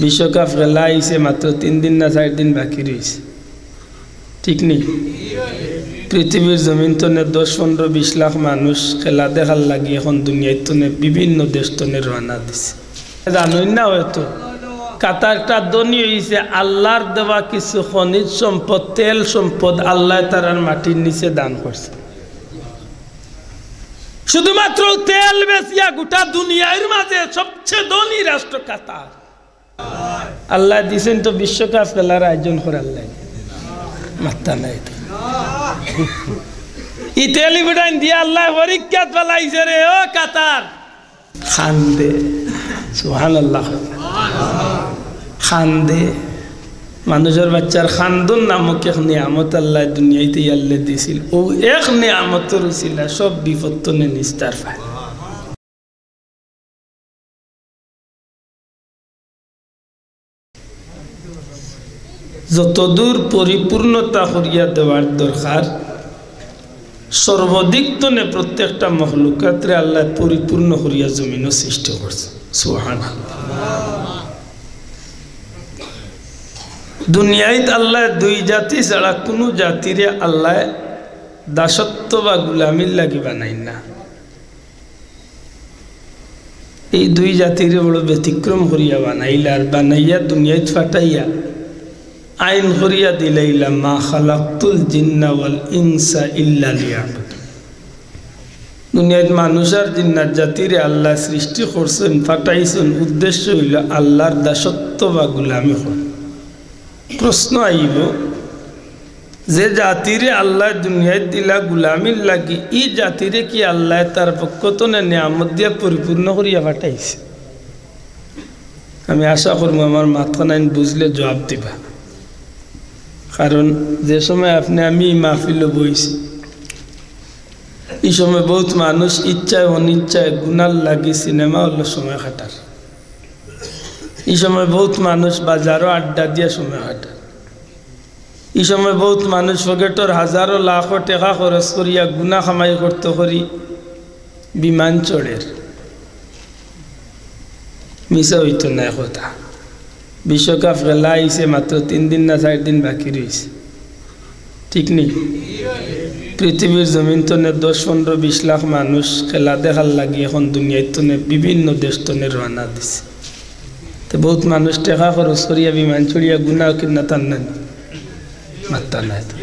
বিশ্বকাপ খেলা আইছে মাত্র 3 দিন না 4 দিন বাকি রয়েছে, ঠিক নেই? পৃথিবীর জমিন তনে 10-15-20 লাখ মানুষ খেলা দেখার লাগি এখন দুনিয়ায় তনে বিভিন্ন দেশ তনে রওনা দিছে। জানোই না হয়তো কাতারটা ধনী হয়েছে আল্লাহর দেওয়া কিছু খনিজ সম্পদ, তেল সম্পদ আল্লাহ তারার মাটির নিচে দান করছে। শুধুমাত্র তেল বেচিয়া গোটা দুনিয়ার মাঝে সবচেয়ে ধনী রাষ্ট্র কাতার। আল্লাহ দিছেন তো বিশ্বকাপ খেলার আয়োজন করার লাগে, মাত্রা নাই তো। ই টেলিভিশন দিয়ে আল্লাহ পরীক্ষাত ফেলাইছে রে ও কাতার। খান্দে সুবহানাল্লাহ, খান্দে মানুষের বাচ্চার খান্দন নামক এক নিয়ামত আল্লাহ দুনিয়াতে আল্লাহ দিছিল। ও এক নিয়ামতের উসিলা সব বিপদ তনে নিস্তার পায়। যতদূর পরিপূর্ণতা করিয়া দেওয়ার দরকার সর্বাধিক তনে প্রত্যেকটা মখলুকাতরে আল্লাহ পরিপূর্ণ করিয়া জমিনও সৃষ্টি করছে। সুবহানাল্লাহ। দুনিয়ায় আল্লাহ দুই জাতি ছাড়া কোনো জাতিরে আল্লাহ দাসত্ব বা গুলামির লাগি বানাই না। এই দুই জাতির বড় ব্যতিক্রম করিয়া বানাইলা, আর বানাইয়া দুনিয়ায় ফাটাইয়া আইন করিয়া দিলাইলা, মা খালাকতুল জিন্না ওয়াল ইনসা ইল্লা লিয়াবুদুন। দুনিয়ায় মানুষ আর জিন্নাত জাতিরে আল্লাহ সৃষ্টি করছেন, ফাটাইছেন, উদ্দেশ্য হইল আল্লাহর দাসত্ব বা গুলামি করা। প্রশ্ন আইব, যে জাতিরে আল্লাহ দুনিয়ায় দিলা গুলামির লাগি, এই জাতিরে কি আল্লাহ তার পক্ষ তনে নিয়ামত দিয়া পরিপূর্ণ করিয়া ফাটাইছে? আমি আশা করবো আমার মাথা নাইন বুঝলে জবাব দিবা। কারণ যে সময় আপনি আমি মাহফিলে বইছি, এই সময় বহুত মানুষ ইচ্ছায় অনিচ্ছায় গুনার লাগি সিনেমা হলো সময় কাটার। এই সময় বহুত মানুষ বাজারও আড্ডা দিয়ে সময় কাটার। এই সময় বহুত মানুষ পকেটর হাজারো লাখো টাকা খরচ করিয়া গুনা কামাই করতে করি বিমান চড়ের। মিশা হইতো না কথা। বিশ্বকাপ খেলা আইছে মাত্র 3 দিন না 4 দিন বাকি রয়েছে, ঠিক নেই? পৃথিবীর জমিন তনে 10-15-20 লাখ মানুষ খেলা দেখার লাগি এখন দুনিয়ায় তনে বিভিন্ন দেশ তনে রওনা দিছে। তো বহুত মানুষ টাকা খরচ করিয়া বিমান চড়িয়া গুনা কিনা তার না মাত্রা নাই তো।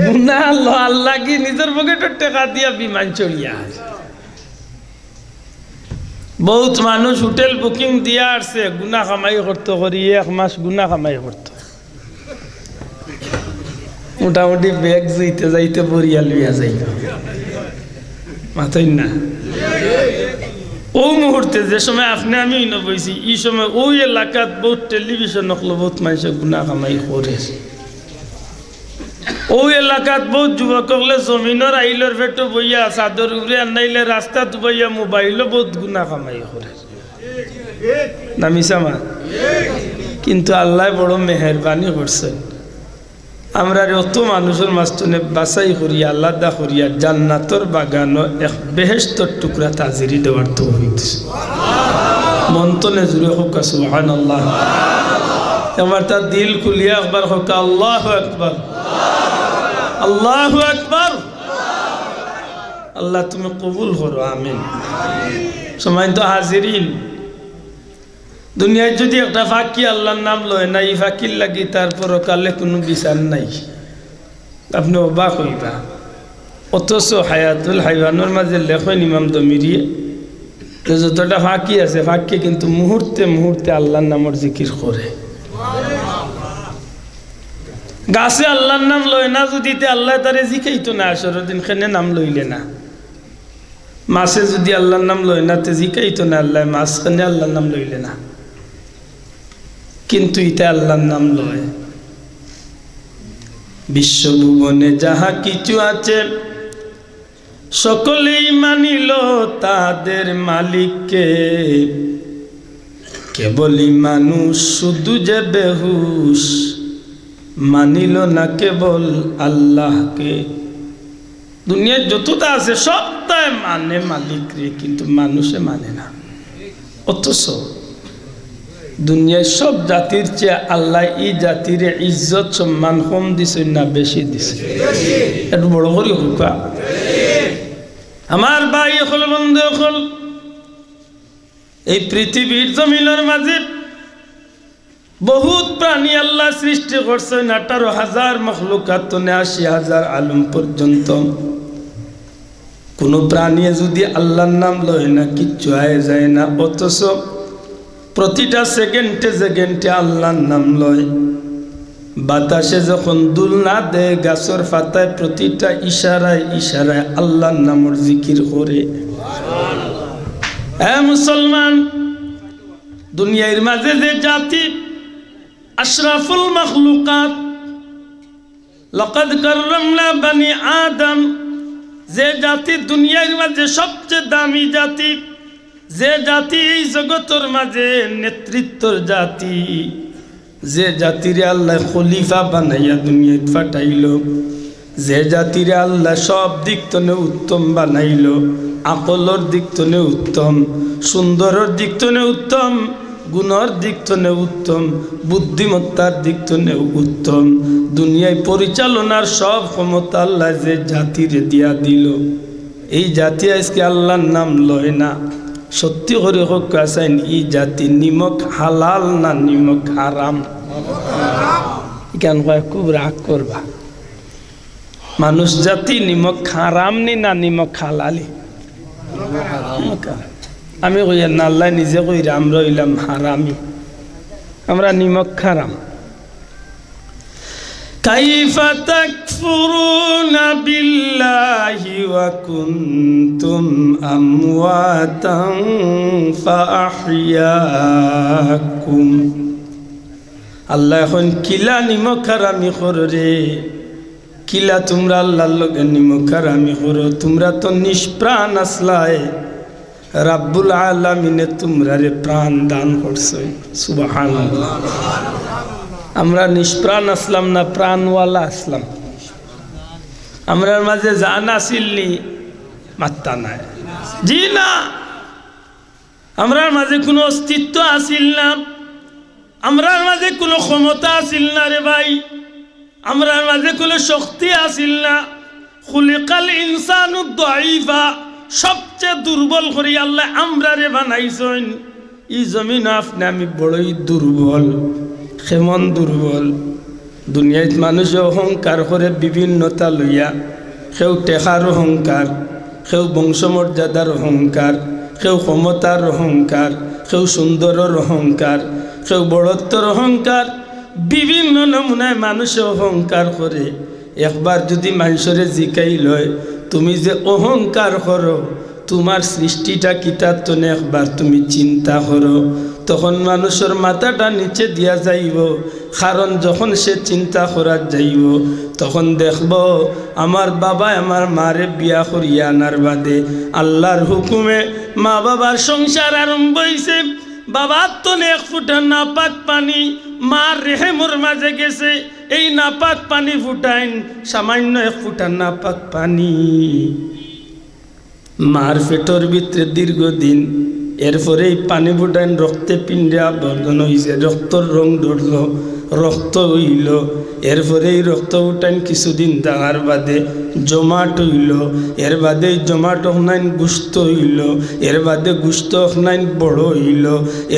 গুনা আল্লাহ কি নিজের পকেটের টাকা দিয়া বিমান চড়িয়া। বহুত মানুষ হোটেল বুকিং দিয়া আসছে গুনা কামাই করতে করি 1 মাস গুনা কামাই করত, মোটামুটি ব্যাগ যাইতে যাইতে বরিয়া লইয়া যাইত মাথায় না। ও মুহূর্তে যে সময় আপনি আমি বইছি, এই সময় ওই এলাকাত বহুত টেলিভিশন নকলো বহুত মানুষ গুনা কামাই করে। ওই এলাকাত বহুত যুবক হলে জমিনের আইলর ভেটো বইয়া চাদর উড়ে আনাইলে রাস্তাত বইয়া মোবাইলও বহুত গুনা কামাই করে নামিসামা। কিন্তু আল্লাহ বড় মেহরবানি করছেন, আমরা অত মানুষের মাঝখানে বাছাই করিয়া আলাদা করিয়া জান্নাতর বাগানো এক বেহেশতর টুকরা তাজিরি দেওয়ার তৌফিক দিছে। মন্তনে জুড়ে হোক সুবহানাল্লাহ। আমার তার দিল খুলিয়া একবার হোক আল্লাহু আকবার, আল্লাহু আকবার। আল্লাহ তুমি কবুল করো, আমিন। সম্মানিত হাজিরিন, দুনিয়ায় যদি একটা ফাঁকি আল্লাহর নাম লয় না, এই ফাঁকির লাগি তারপর কালে কোনো বিচার নাই, আপনি অবাক হইবা। অথচ হায়াতুল হাইওয়ানের মাঝে লেখেন ইমাম দমিরিয়ে যতটা ফাঁকি আছে, ফাঁকি কিন্তু মুহূর্তে মুহূর্তে আল্লাহর নামের জিকির করে। গাছে আল্লাহর নাম লয় না যদি আল্লাহ তারে জিকাইতো না, 18 দিন খেনে নাম লইলে না। মাছে যদি আল্লাহর নাম লয় না তে জিকাইতো না আল্লাহ, মাছ খেনে আল্লাহর নাম লইলে না। কিন্তু ইতে আল্লাহর নাম লয়। বিশ্বভুবনে যাহা কিছু আছে সকলেই মানিল তাদের মালিককে, কেবলই মানুষ শুধু যে বেহুশ মানিল না কেবল আল্লাহকে। দুনিয়ার যতটা আছে সবটাই মানে মালিক রে, কিন্তু মানুষে মানে না। অথচ দুনিয়ার সব জাতির চেয়ে আল্লাহ এই জাতির ইজ্জত সম্মান কম দিছে না বেশি দিছে? একটু বড় করে হুকা। আমার ভাই হল বন্ধু হল, এই পৃথিবীর জমিনের মাঝে বহুত প্রাণী আল্লাহ সৃষ্টি করছেন। 18,000 মখলুকাত, 80,000 আলম পর্যন্ত। কোনো প্রাণী যদি আল্লাহর নাম লয় না কিচ্ছু হয়ে যায় না, অথচ প্রতিটা সেকেন্ডে সেকেন্ডে আল্লাহর নাম লয়। বাতাসে যখন দুলনা দেয়, গাছের পাতায় প্রতিটা ইশারায় ইশারায় আল্লাহর নামের জিকির করে। মুসলমান, দুনিয়ার মাঝে যে জাতি আশরাফুল মখলুকাত, লাকাদ কাররামনা বানি আদম, যে জাতি দুনিয়ার মাঝে সবচেয়ে দামি জাতি, যে জাতি এই জগতের মাঝে নেতৃত্বর জাতি, যে জাতিরে আল্লাহ খলিফা বানাইয়া দুনিয়ায় পাঠাইল, যে জাতিরে আল্লাহ সব দিক তনে উত্তম বানাইল, আকলর দিক তনে উত্তম, সুন্দরের দিক তনে উত্তম, গুণর দিক তনে উত্তম, বুদ্ধিমত্তার দিক তনে উত্তম, দুনিয়ায় পরিচালনার সব ক্ষমতা আল্লাহ যে জাতিরে দিয়া দিল, এই জাতি আজকে আল্লাহর নাম লয় না। সত্যি করে হোক আছেন, এই জাতি নিমক হালাল না নিমক হারাম? কেন কয় খুব রাগ করবা? মানুষ জাতি নিমক হারাম নি না নিমক হালালি? আমি কই না, আল্লাহ নিজে কইরা আমরা হইলাম হারামি, আমরা নিমক হারাম। কাইফা তাকফুরুনা বিল্লাহি ওয়া কুনতুম আমওয়াতান ফাআহইয়াকুম। আল্লাহ এখন কিলা নিমক হারামি কররে, কিলা তোমরা আল্লাহর লগে নিমক হারামি করো? তোমরা তো নিষ্প্রাণ আসলাই, রাব্বুল আলামিনে তোমরা রে প্রাণ দান করছো। সুবহানাল্লাহ। আমরা নিষ্প্রাণ আসলাম না প্রাণওয়ালা আসলাম? আমরার মাঝে জান আসিলনি, মাত্তা নাই, জি না। আমরার মাঝে কোনো অস্তিত্ব আসিল না, আমরার মাঝে কোনো ক্ষমতা আসিল না রে ভাই, আমরার মাঝে কোনো শক্তি আসিল না। খুলিকাল ইনসানু দাঈফা, সবচেয়ে দুর্বল করি আল্লাহ আমরা রে বানাইছেন। এই জমিন আপনি আমি বড়ই দুর্বল। কেমন দুর্বল? দুনিয়ায় মানুষ অহংকার করে বিভিন্নতা লইয়া, কেউ টেকার অহংকার, কেউ বংশমর্যাদার অহংকার, কেউ ক্ষমতার অহংকার, কেউ সুন্দরের অহংকার, কেউ বড়ত্বর অহংকার, বিভিন্ন নমুনায় মানুষ অহংকার করে। একবার যদি মানুষরে জিকাই লয়, তুমি যে অহংকার করো তোমার সৃষ্টিটা কিতার তনে একবার তুমি চিন্তা করো, তখন মানুষের মাথাটা নিচে দিয়া যাইব। কারণ যখন সে চিন্তা করার যাইব, তখন দেখব আমার বাবা আমার মারে বিয়া করিয়া আনার বাদে আল্লাহর হুকুমে মা বাবার সংসার আরম্ভ হইছে। বাবার তো এক ফুটা নাপাক পানি মার রেহেমর মাঝে গেছে, এই নাপাক পানি ফুটাইন, সামান্য এক ফুটা নাপাক পানি মার পেটর ভিতরে দীর্ঘদিন। এরপরে এই পানি ফুটাইন রক্তে পিণ্ডে আবর্ধন হয়েছে, রক্তর রং ধরল, রক্ত হইল। এরপরে এই রক্ত উঠাইন কিছুদিন থাকার বাদে জমাট হইল, এর বাদে জমাট হনাইন গুস্ত হইল, এর বাদে গুস্ত হনাইন বড় হইল,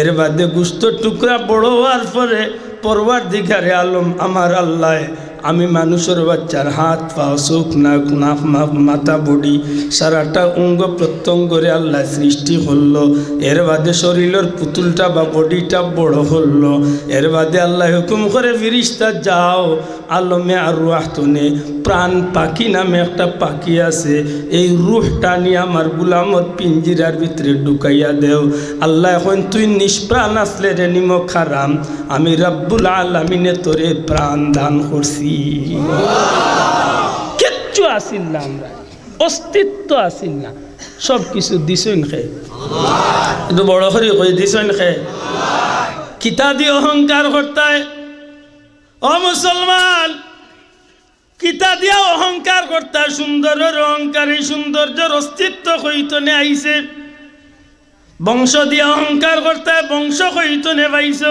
এর বাদে গুস্ত টুকরা বড় হওয়ার পরে পরওয়ারদিগারে আলম আমার আল্লাহ আমি মানুষের বাচ্চার হাত পা চোখ নাক নাক মাথা বডি সারাটা অঙ্গ প্রত্যঙ্গরে আল্লাহ সৃষ্টি করলো। এর বাদে শরীরের পুতুলটা বা বডিটা বড় হলো। এর বাদে আল্লাহ হুকুম করে ফিরিস্তা যাও আলমে আর রুহতনে প্রাণ পাখি নামে একটা পাখি আছে, এই রুহটা নিয়ে আমার গুলামত পিঞ্জিরার ভিতরে ঢুকাইয়া দেও। আল্লাহ এখন তুই নিষ্প্রাণ আসলে রে নিমক হারাম, আমি রব্বুল আলামিনে তোরে প্রাণ দান করছি। কিচ্ছু আসিল না, আমরা অস্তিত্ব আসিল না, সব কিছু দিছেন খেয়ে। একটু বড় করে কই দিছেন খেয়ে। কিতা দিয়ে অহংকার করতে ও মুসলমান, কিতা দিয়া অহংকার করতে? সুন্দরের অহংকার, এই সৌন্দর্যের অস্তিত্ব হইতনে আইছে। বংশ দিয়ে অহংকার করতে বংশ হইতো নে পাইছ,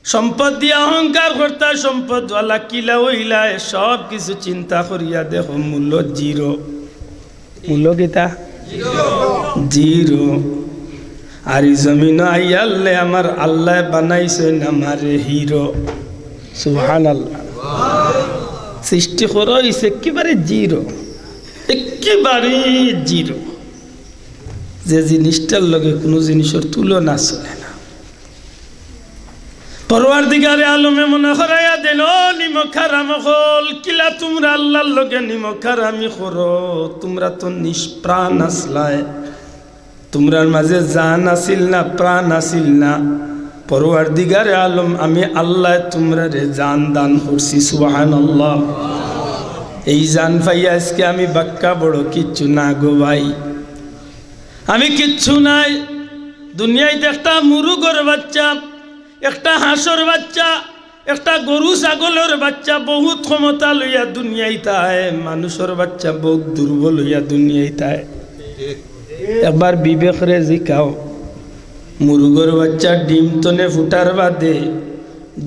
সম্পদ দিয়ে অহংকার করতে সম্পদ ওয়ালা কিলা ওইলা সব কিছু চিন্তা করিয়া দেখো মূল্য জিরো। মূল্য কিতা জিরো। আর এই জমিন আইয়ালে আমার আল্লাহ বানাইছেন আমার হিরো। সুবহানাল্লাহ। সৃষ্টি করা হইছে একেবারে জিরো, একেবারে জিরো। যে জিনিসটার লগে কোনো জিনিসের তুলনা চলে না। পরওয়ারদিগারে আলমে মনে করাইয়া দেন, ও নিমক হারাম হল কিলা তোমরা আল্লাহর লগে নিমক হারামি করো, তোমরা তো নিষ্প্রাণ আসলায়, তোমরার মাঝে জান আসিল না, প্রাণ আসিল না। পরওয়ারদিগারে আলম আমি আল্লাহ তোমরা রে জান দান করছি। সুবহানাল্লাহ। এই জান পাইয়া আজকে আমি বাক্কা বড় কিচ্ছু না গো ভাই, আমি কিচ্ছু নাই। দুনিয়াতে একটা মুরুগর বাচ্চা, একটা হাঁসর বাচ্চা, একটা গরু ছাগলের বাচ্চা বহুত ক্ষমতা লইয়া দুনিয়ায় তাই, মানুষের বাচ্চা বহুত দুর্বল হইয়া দুনিয়ায় তাই। একবার বিবেকরে জিকাও, মুরুগর বাচ্চা ডিম তনে ফুটার বাদে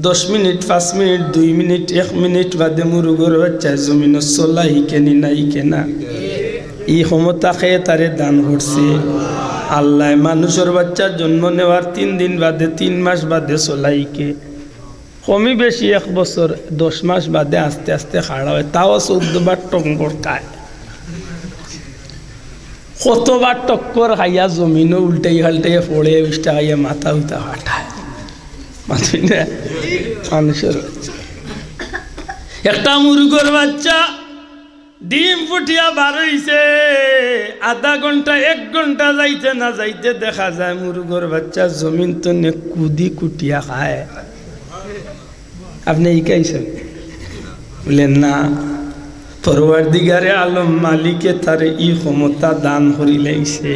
10 মিনিট 5 মিনিট 2 মিনিট 1 মিনিট বাদে মুরুগর বাচ্চা জমিন চলা হিকেনি না হিকেনা, এই ক্ষমতা খেয়ে তারে দান করছে আল্লাহ। মানুষের বাচ্চার জন্ম নেওয়ার 3 দিন বাদে 3 মাস বাদে চলাইকে, কমি বেশি 1 বছর 10 মাস বাদে আস্তে আস্তে খাড়া হয়, তাও 14 বার টঙ্কর খায়। কতবার টক্কর খাইয়া জমিনও উল্টাই হাল্টাইয়া পড়ে উষ্টা খাইয়া মাথা উঠা হাঁটায় মানুষের বাচ্চা। একটা মুরগর বাচ্চা ডিম ফুটিয়া বার হইছে, আধা ঘন্টা 1 ঘন্টা যাইতে না যাইতে দেখা যায় মুরগর বাচ্চা জমিন তো কুদি কুটিয়া খায়। আপনি ইকাইছেন বলেন না, পরওয়ারদিগারে আলম মালিকে তার ই ক্ষমতা দান করিলেইছে।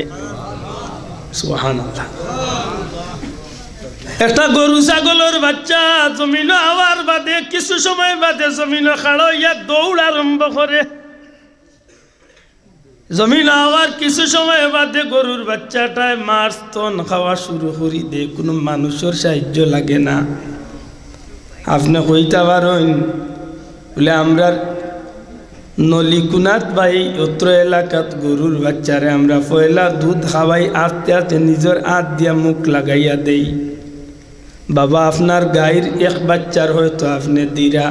সুবহানাল্লাহ। একটা গরু ছাগলের বাচ্চা জমিন আওয়ার বাদে কিছু সময় বাদে জমিন খাড়ো ইয়া দৌড় আরম্ভ করে, জমিন আওয়ার কিছু সময় বাদে গরুর বাচ্চাটায় মাছ তন খাওয়া শুরু করি দে, কোনো মানুষের সাহায্য লাগে না। আপনি কইতে পারেন বলে আমরা নলিকুনাত বাই অত্র এলাকাত গরুর বাচ্চারে আমরা পয়লা দুধ খাওয়াই, আস্তে আস্তে নিজের হাত দিয়া মুখ লাগাইয়া দেই। বাবা আপনার গায়ের 1 বাচ্চার হয়তো আপনি দিরা,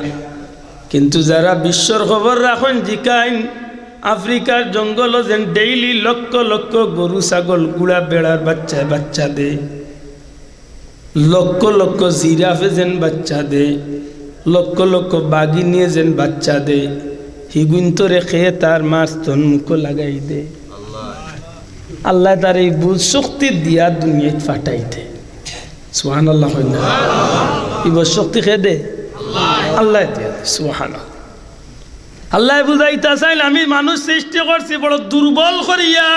কিন্তু যারা বিশ্বর খবর রাখেন জিকাইন আফ্রিকার জঙ্গল যেন ডেইলি লক্ষ লক্ষ গরু ছাগল গুড়া বেড়ার বাচ্চায় বাচ্চা দে, লক্ষ লক্ষ জিরাফে যেন বাচ্চা দে, লক্ষ লক্ষ বাঘি নিয়ে যেন বাচ্চা দে, হিগুন্তরে খেয়ে তার মাছ তন মুখ লাগাই দে। আল্লাহ তার এই বুঝ শক্তি দিয়া দুনিয়ায় ফাটাই দে। সুবহানাল্লাহ। এই বুঝ শক্তি খেয়ে দে আল্লাহ দিয়া দে। সুবহানাল্লাহ। আল্লাহ বুঝাইতা চাইল আমি মানুষ সৃষ্টি করছি বড় দুর্বল করিয়া।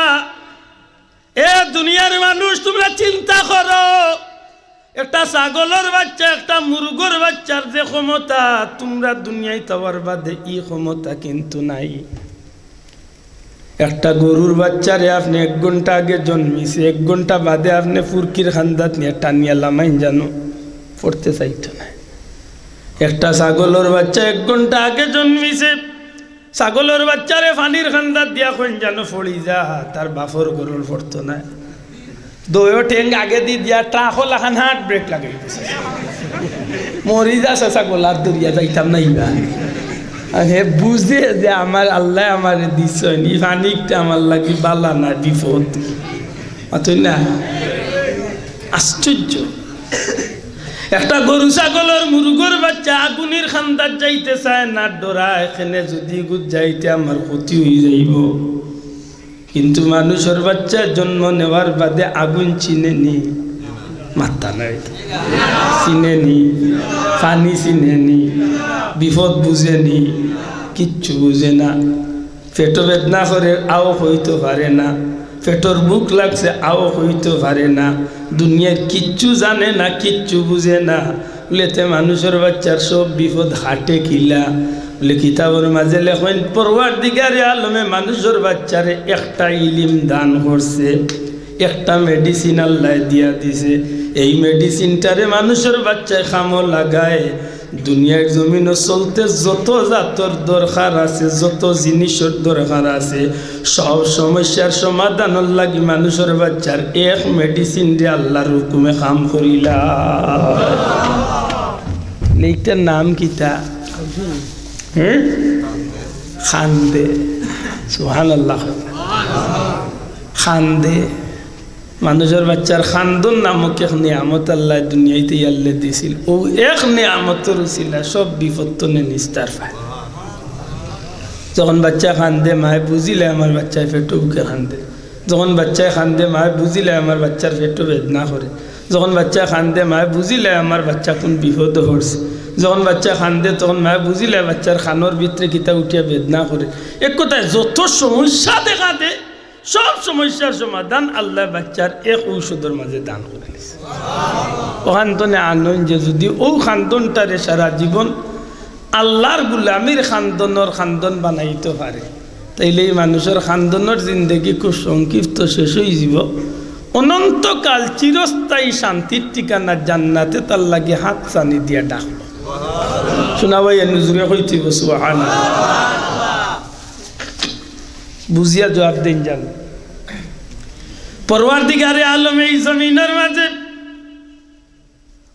এ দুনিয়ার মানুষ তোমরা চিন্তা করো, একটা ছাগলের বাচ্চা একটা মুরগর বাচ্চার যে ক্ষমতা তোমরা দুনিয়ায় তাওয়ার বাদে এই ক্ষমতা কিন্তু নাই। একটা গরুর বাচ্চারে আপনি 1 ঘন্টা আগে জন্মিছে, 1 ঘন্টা বাদে আপনি ফুরকির খান্দাত নিয়ে টানিয়া লামাইন জানো পড়তে চাইতো না। একটা ছাগলের বাচ্চা 1 ঘন্টা আগে জন্মিছে, ছাগলের বাচ্চারে পানির খান্দাত দিয়া কইন জানো ফড়ি যা, তার বাফর গরুর পড়তো না। দইও ঠেং আগে দি দিয়া ট্রাকও লাখান হাট ব্রেক লাগাইতেছে, মরি যাচ্ছে ছাগল আর দরিয়া যাইতাম না। ইবা হে বুঝে যে আমার আল্লাহ আমার দিছেন এই পানিটা আমার লাগি বালা না বিপদ অতই না। আশ্চর্য। একটা গরু ছাগলের মুরগর বাচ্চা আগুনের খান্দার যাইতে চায় না, ডরা এখানে যদি গুজ যাইতে আমার ক্ষতি হয়ে যাইব। কিন্তু মানুষের বাচ্চা জন্ম নেওয়ার বাদে আগুন চিনেনি, মাথা নাই চিনেনি, পানি চিনেনি, বিপদ বুঝেনি, কিচ্ছু বুঝে না। পেট বেদনা করে আও হইতে পারে না, পেটর বুক লাগছে আও হইতে পারে না, দুনিয়ার কিচ্ছু জানে না, কিচ্ছু বুঝে না। বলেতে মানুষের বাচ্চার সব বিপদ হাটে কিলা বলে কিতাবের মাঝে লেখেন পরওয়ারদিগারে আলমে মানুষের বাচ্চারে একটা ইলিম দান করছে। একটা মেডিসিন আল্লাহ দিয়া দিছে এই মেডিসিনটারে মানুষের বাচ্চায় খামো লাগায় দুনিয়ার জমিনে চলতে যত জাতর দরকার আছে যত জিনিসের দরকার আছে সব সমস্যার সমাধানের লাগি মানুষের বাচ্চার এক মেডিসিন দিয়ে আল্লাহর হুকুমে কাম করিলা এইটার নাম কিতা খান্দে সুবহানাল্লাহ খান্দে মানুষের বাচ্চার খান্দন নামক এক নিয়ামত আল্লাহ দুনিয়াতে আল্লাহ দিছিল ও এক নিয়ামতের উসিলা সব বিপদ তো নিস্তার পায় যখন বাচ্চা খান্দে মায় বুঝিলে আমার বাচ্চায় পেটো বুকে খান্দে যখন বাচ্চায় খান্দে মায় বুঝিলে আমার বাচ্চার পেটো বেদনা করে যখন বাচ্চা খান্দে মায় বুঝিলে আমার বাচ্চা কোন বিপদ হচ্ছে যখন বাচ্চা খান্দে তখন মায় বুঝিলে বাচ্চার খানোর ভিতরে কিতা উঠিয়া বেদনা করে এক কথায় যত সমস্যা দেখা দে সব সমস্যার সমাধান আল্লাহ বাচ্চার এক ঔষধের মাঝে দান করে দিয়েছে ও খান্দনে আনন্দ যে যদি ও খান্দনটারে সারা জীবন আল্লাহর গুলামির খান্দন বানাইতে পারে তাইলে এই মানুষের খান্দনের জিন্দগি খুব সংক্ষিপ্ত শেষ হয়ে যাব অনন্তকাল চিরস্থায়ী শান্তির ঠিকানা জান্নাতে তার লাগে হাত চানি দিয়া ডাকলো শোনাবাই নুজুরে হইতে সুবহানাল্লাহ বুঝিয়া জবাব দেন যান পরওয়ারদিগারে আলম এই জমিনের মাঝে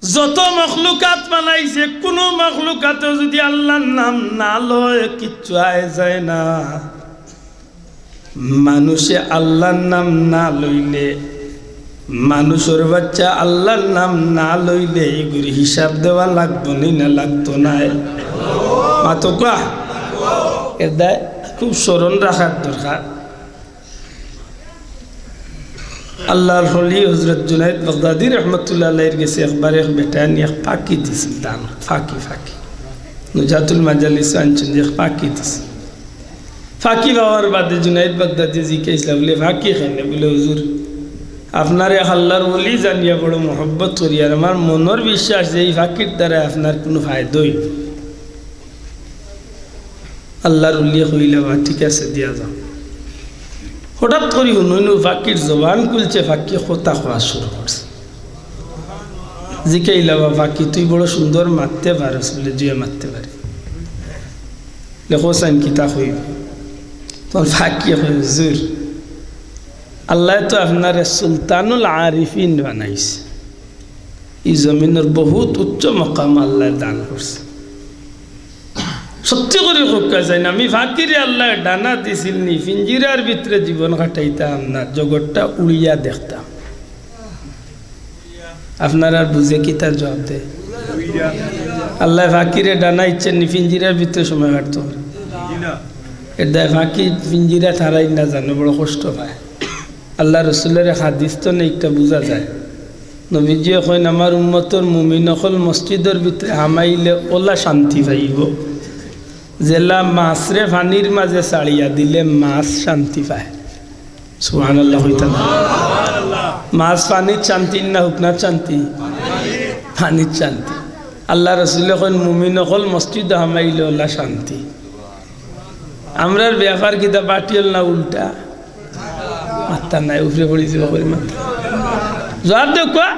যত মখলুকাত বানাইছে কোন মখলুকাতে যদি আল্লাহর নাম না লয় কিচ্ছু আয় যায় না মানুষে আল্লাহর নাম না লইলে মানুষের বাচ্চা আল্লাহর নাম না লইলে এগুলি হিসাব দেওয়া লাগতো না লাগতো না মাতো কা এর দায় খুব স্মরণ রাখার দরকার আল্লাহর হলি হযরত জুনাইদ বাগদাদি রহমতুল্লাহ আলাইহির কাছে একবার এক বেটা নিয়ে ফাঁকি দিছিল দান ফাঁকি নুজাতুল মাজালিস আনছেন যে ফাঁকি দিছিল ফাঁকি পাওয়ার বাদে জুনাইদ বাগদাদি জিজ্ঞাসা বলে ফাঁকি খাইলে বলে হুজুর আপনার আল্লাহর ওলি জানিয়া বড় মহব্বত করি আর আমার মনের বিশ্বাস যে এই ফাঁকির দ্বারা আপনার কোনো ফায়দাই আল্লাহর উল্লিয়া কইলা বা ঠিক আছে দিয়া যাও হঠাৎ করে হুনু ফাঁকির জবান খুলছে ফাঁকি কথা খাওয়া শুরু করছে জিকাইলা বা ফাঁকি তুই বড় সুন্দর মারতে পারস বলে জুয়ে মারতে পারে লেখো সাইন কিতা হইব তোর ফাঁকি হুজুর আল্লাহ তো আপনার সুলতানুল আরিফিন বানাইছে এই জমিনের বহুত উচ্চ মকাম আল্লাহ দান করছে সত্যি করে হোকা যায় না আমি ফাঁকিরে আল্লাহ ডানা দিছিল নি পিঞ্জিরার ভিতরে জীবন কাটাইতাম না জগৎটা উড়িয়া দেখতাম আপনার আর বুঝে কি তার জবাব দেয় আল্লাহ ফাঁকিরে ডানা ইচ্ছেন নি পিঞ্জিরার ভিতরে সময় কাটতে পারে এর দায় ফাঁকি পিঞ্জিরা থারাই না জানো বড় কষ্ট পায় আল্লাহ রসুলের হাদিস তো নেইটা বোঝা যায় নবীজি কইন আমার উম্মতর মুমিন অকল মসজিদের ভিতরে হামাইলে ওলা শান্তি পাইব জেলা মাছরে পানির মাঝে ছাড়িয়া দিলে মাছ শান্তি পায় সুবহানাল্লাহ হইতা মাছ পানির শান্তি না হুকনার শান্তি পানির শান্তি আল্লাহ রসুলে কইন মুমিন অকল মসজিদ হামাইলে ওলা শান্তি আমরার ব্যাপার কিতা পাটিয়ল না উল্টা মাত্রা নাই উপরে পড়ে যাব করে মাত্রা জবাব দেব কোয়া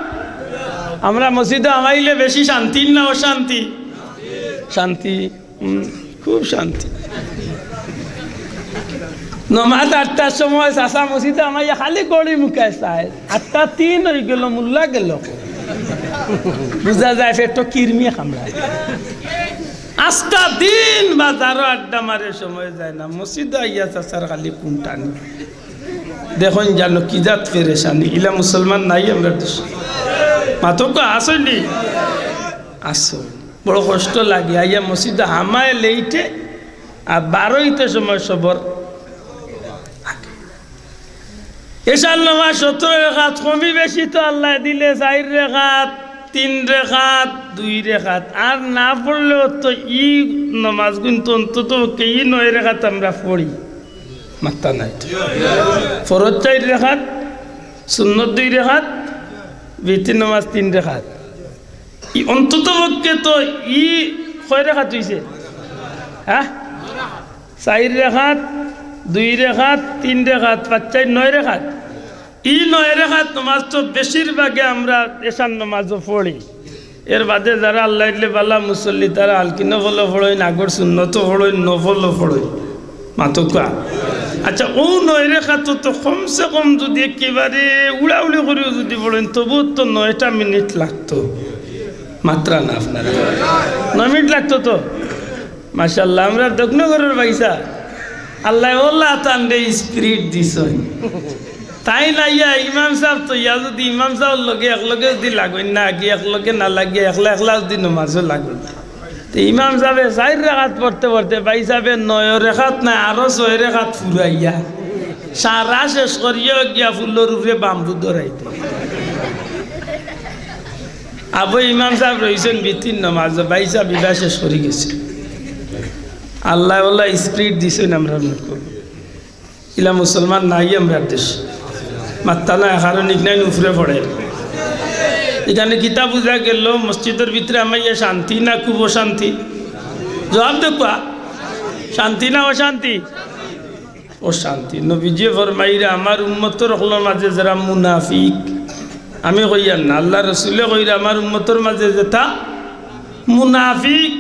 আমরা মসজিদে আমাইলে বেশি শান্তি না অশান্তি শান্তি খুব শান্তি নমাজ 8টার সময় চাষা মসজিদে আমাইয়া খালি গড়ি মুখায় চায় 8:03 হয়ে গেল মুল্লা গেল বুঝা যায় ফের তো কিরমিয়ে কামড়ায় 8টা দিন বাজারও আড্ডা মারে সময় যায় না মসজিদে আইয়া চাষার খালি কুমটানি দেখুন জানো কি জাত পেরেশানি ইলা মুসলমান নাই আমরা দেশ মাতক আসলি আসো বড় কষ্ট লাগে আইয়া মসজিদে হামায় লেইটে আর 12টা সময় সবর এসাল নামাজ 17 রাকাত কমি বেশি তো আল্লাহ দিলে 4 রাকাত 3 রাকাত 2 রাকাত আর না পড়লেও তো ই নামাজ কিন্তু অন্তত কে 9 রাকাত আমরা পড়ি মাত্তা নাই ফরজ 4 রাকাত সুন্নত 2 রাকাত বিতির নামাজ 3 রাকাত ই অন্তত পক্ষে তো ই কয় রাকাত হইছে হ্যাঁ 4 রাকাত 2 রাকাত 3 রাকাত 5 4 9 রাকাত ই 9 রাকাত নামাজ তো বেশিরভাগে আমরা এশার নামাজও পড়ি। এর বাদে যারা আল্লাহ ইল্লে বালা মুসল্লি তারা আলকিনো ফলো পড়ই, নাগর সুন্নত পড়ই, নফলও পড়ই মাতুকা। আচ্ছা ও 9 রাকাত তো কমসে কম যদি একেবারে উড়াউড়ি করেও যদি পড়েন তবু তো 9টা মিনিট লাগতো, মাত্রা না আপনারা 9 মিনিট লাগতো তো। মাশাআল্লাহ আমরা দক্ষিণগরের পয়সা আল্লাহ ওল্লা তান্ডে স্পিরিট দিস তাই না ইয়া ইমাম সাহেব তো ইয়া যদি ইমাম সাহেব লগে একলগে যদি লাগবেন না আগে একলগে না লাগে একলা একলা যদি নমাজও লাগবে তো ইমাম সাহেব 4 রাকাত পড়তে পড়তে ভাই সাহেব 9 রাকাত না আরো 6 রাকাত ফুরাইয়া সারা শেষ করিয়া গিয়া ফুলের উপরে বাম্বু ধরাইতে আবু ইমাম সাহেব রয়েছেন বিতিন নমাজ ভাই সাহেব বিবাহ শেষ করে গেছে। আল্লাহ আল্লাহ স্পিরিট দিছেন আমরা ইলা মুসলমান নাই আমরা দেশ মাত্তা না কারণ ইগনাই উপরে পড়ে। এখানে কিতাব বুঝা গেল মসজিদের ভিতরে আমাইয়া শান্তি না খুব অশান্তি? জবাব দেখবা শান্তি না অশান্তি? অশান্তি। নবীজি ফরমাইরা আমার উম্মতর হলোর মাঝে যারা মুনাফিক, আমি কইয়ার না আল্লাহ রসুলে কইরা আমার উম্মতর মাঝে যেটা মুনাফিক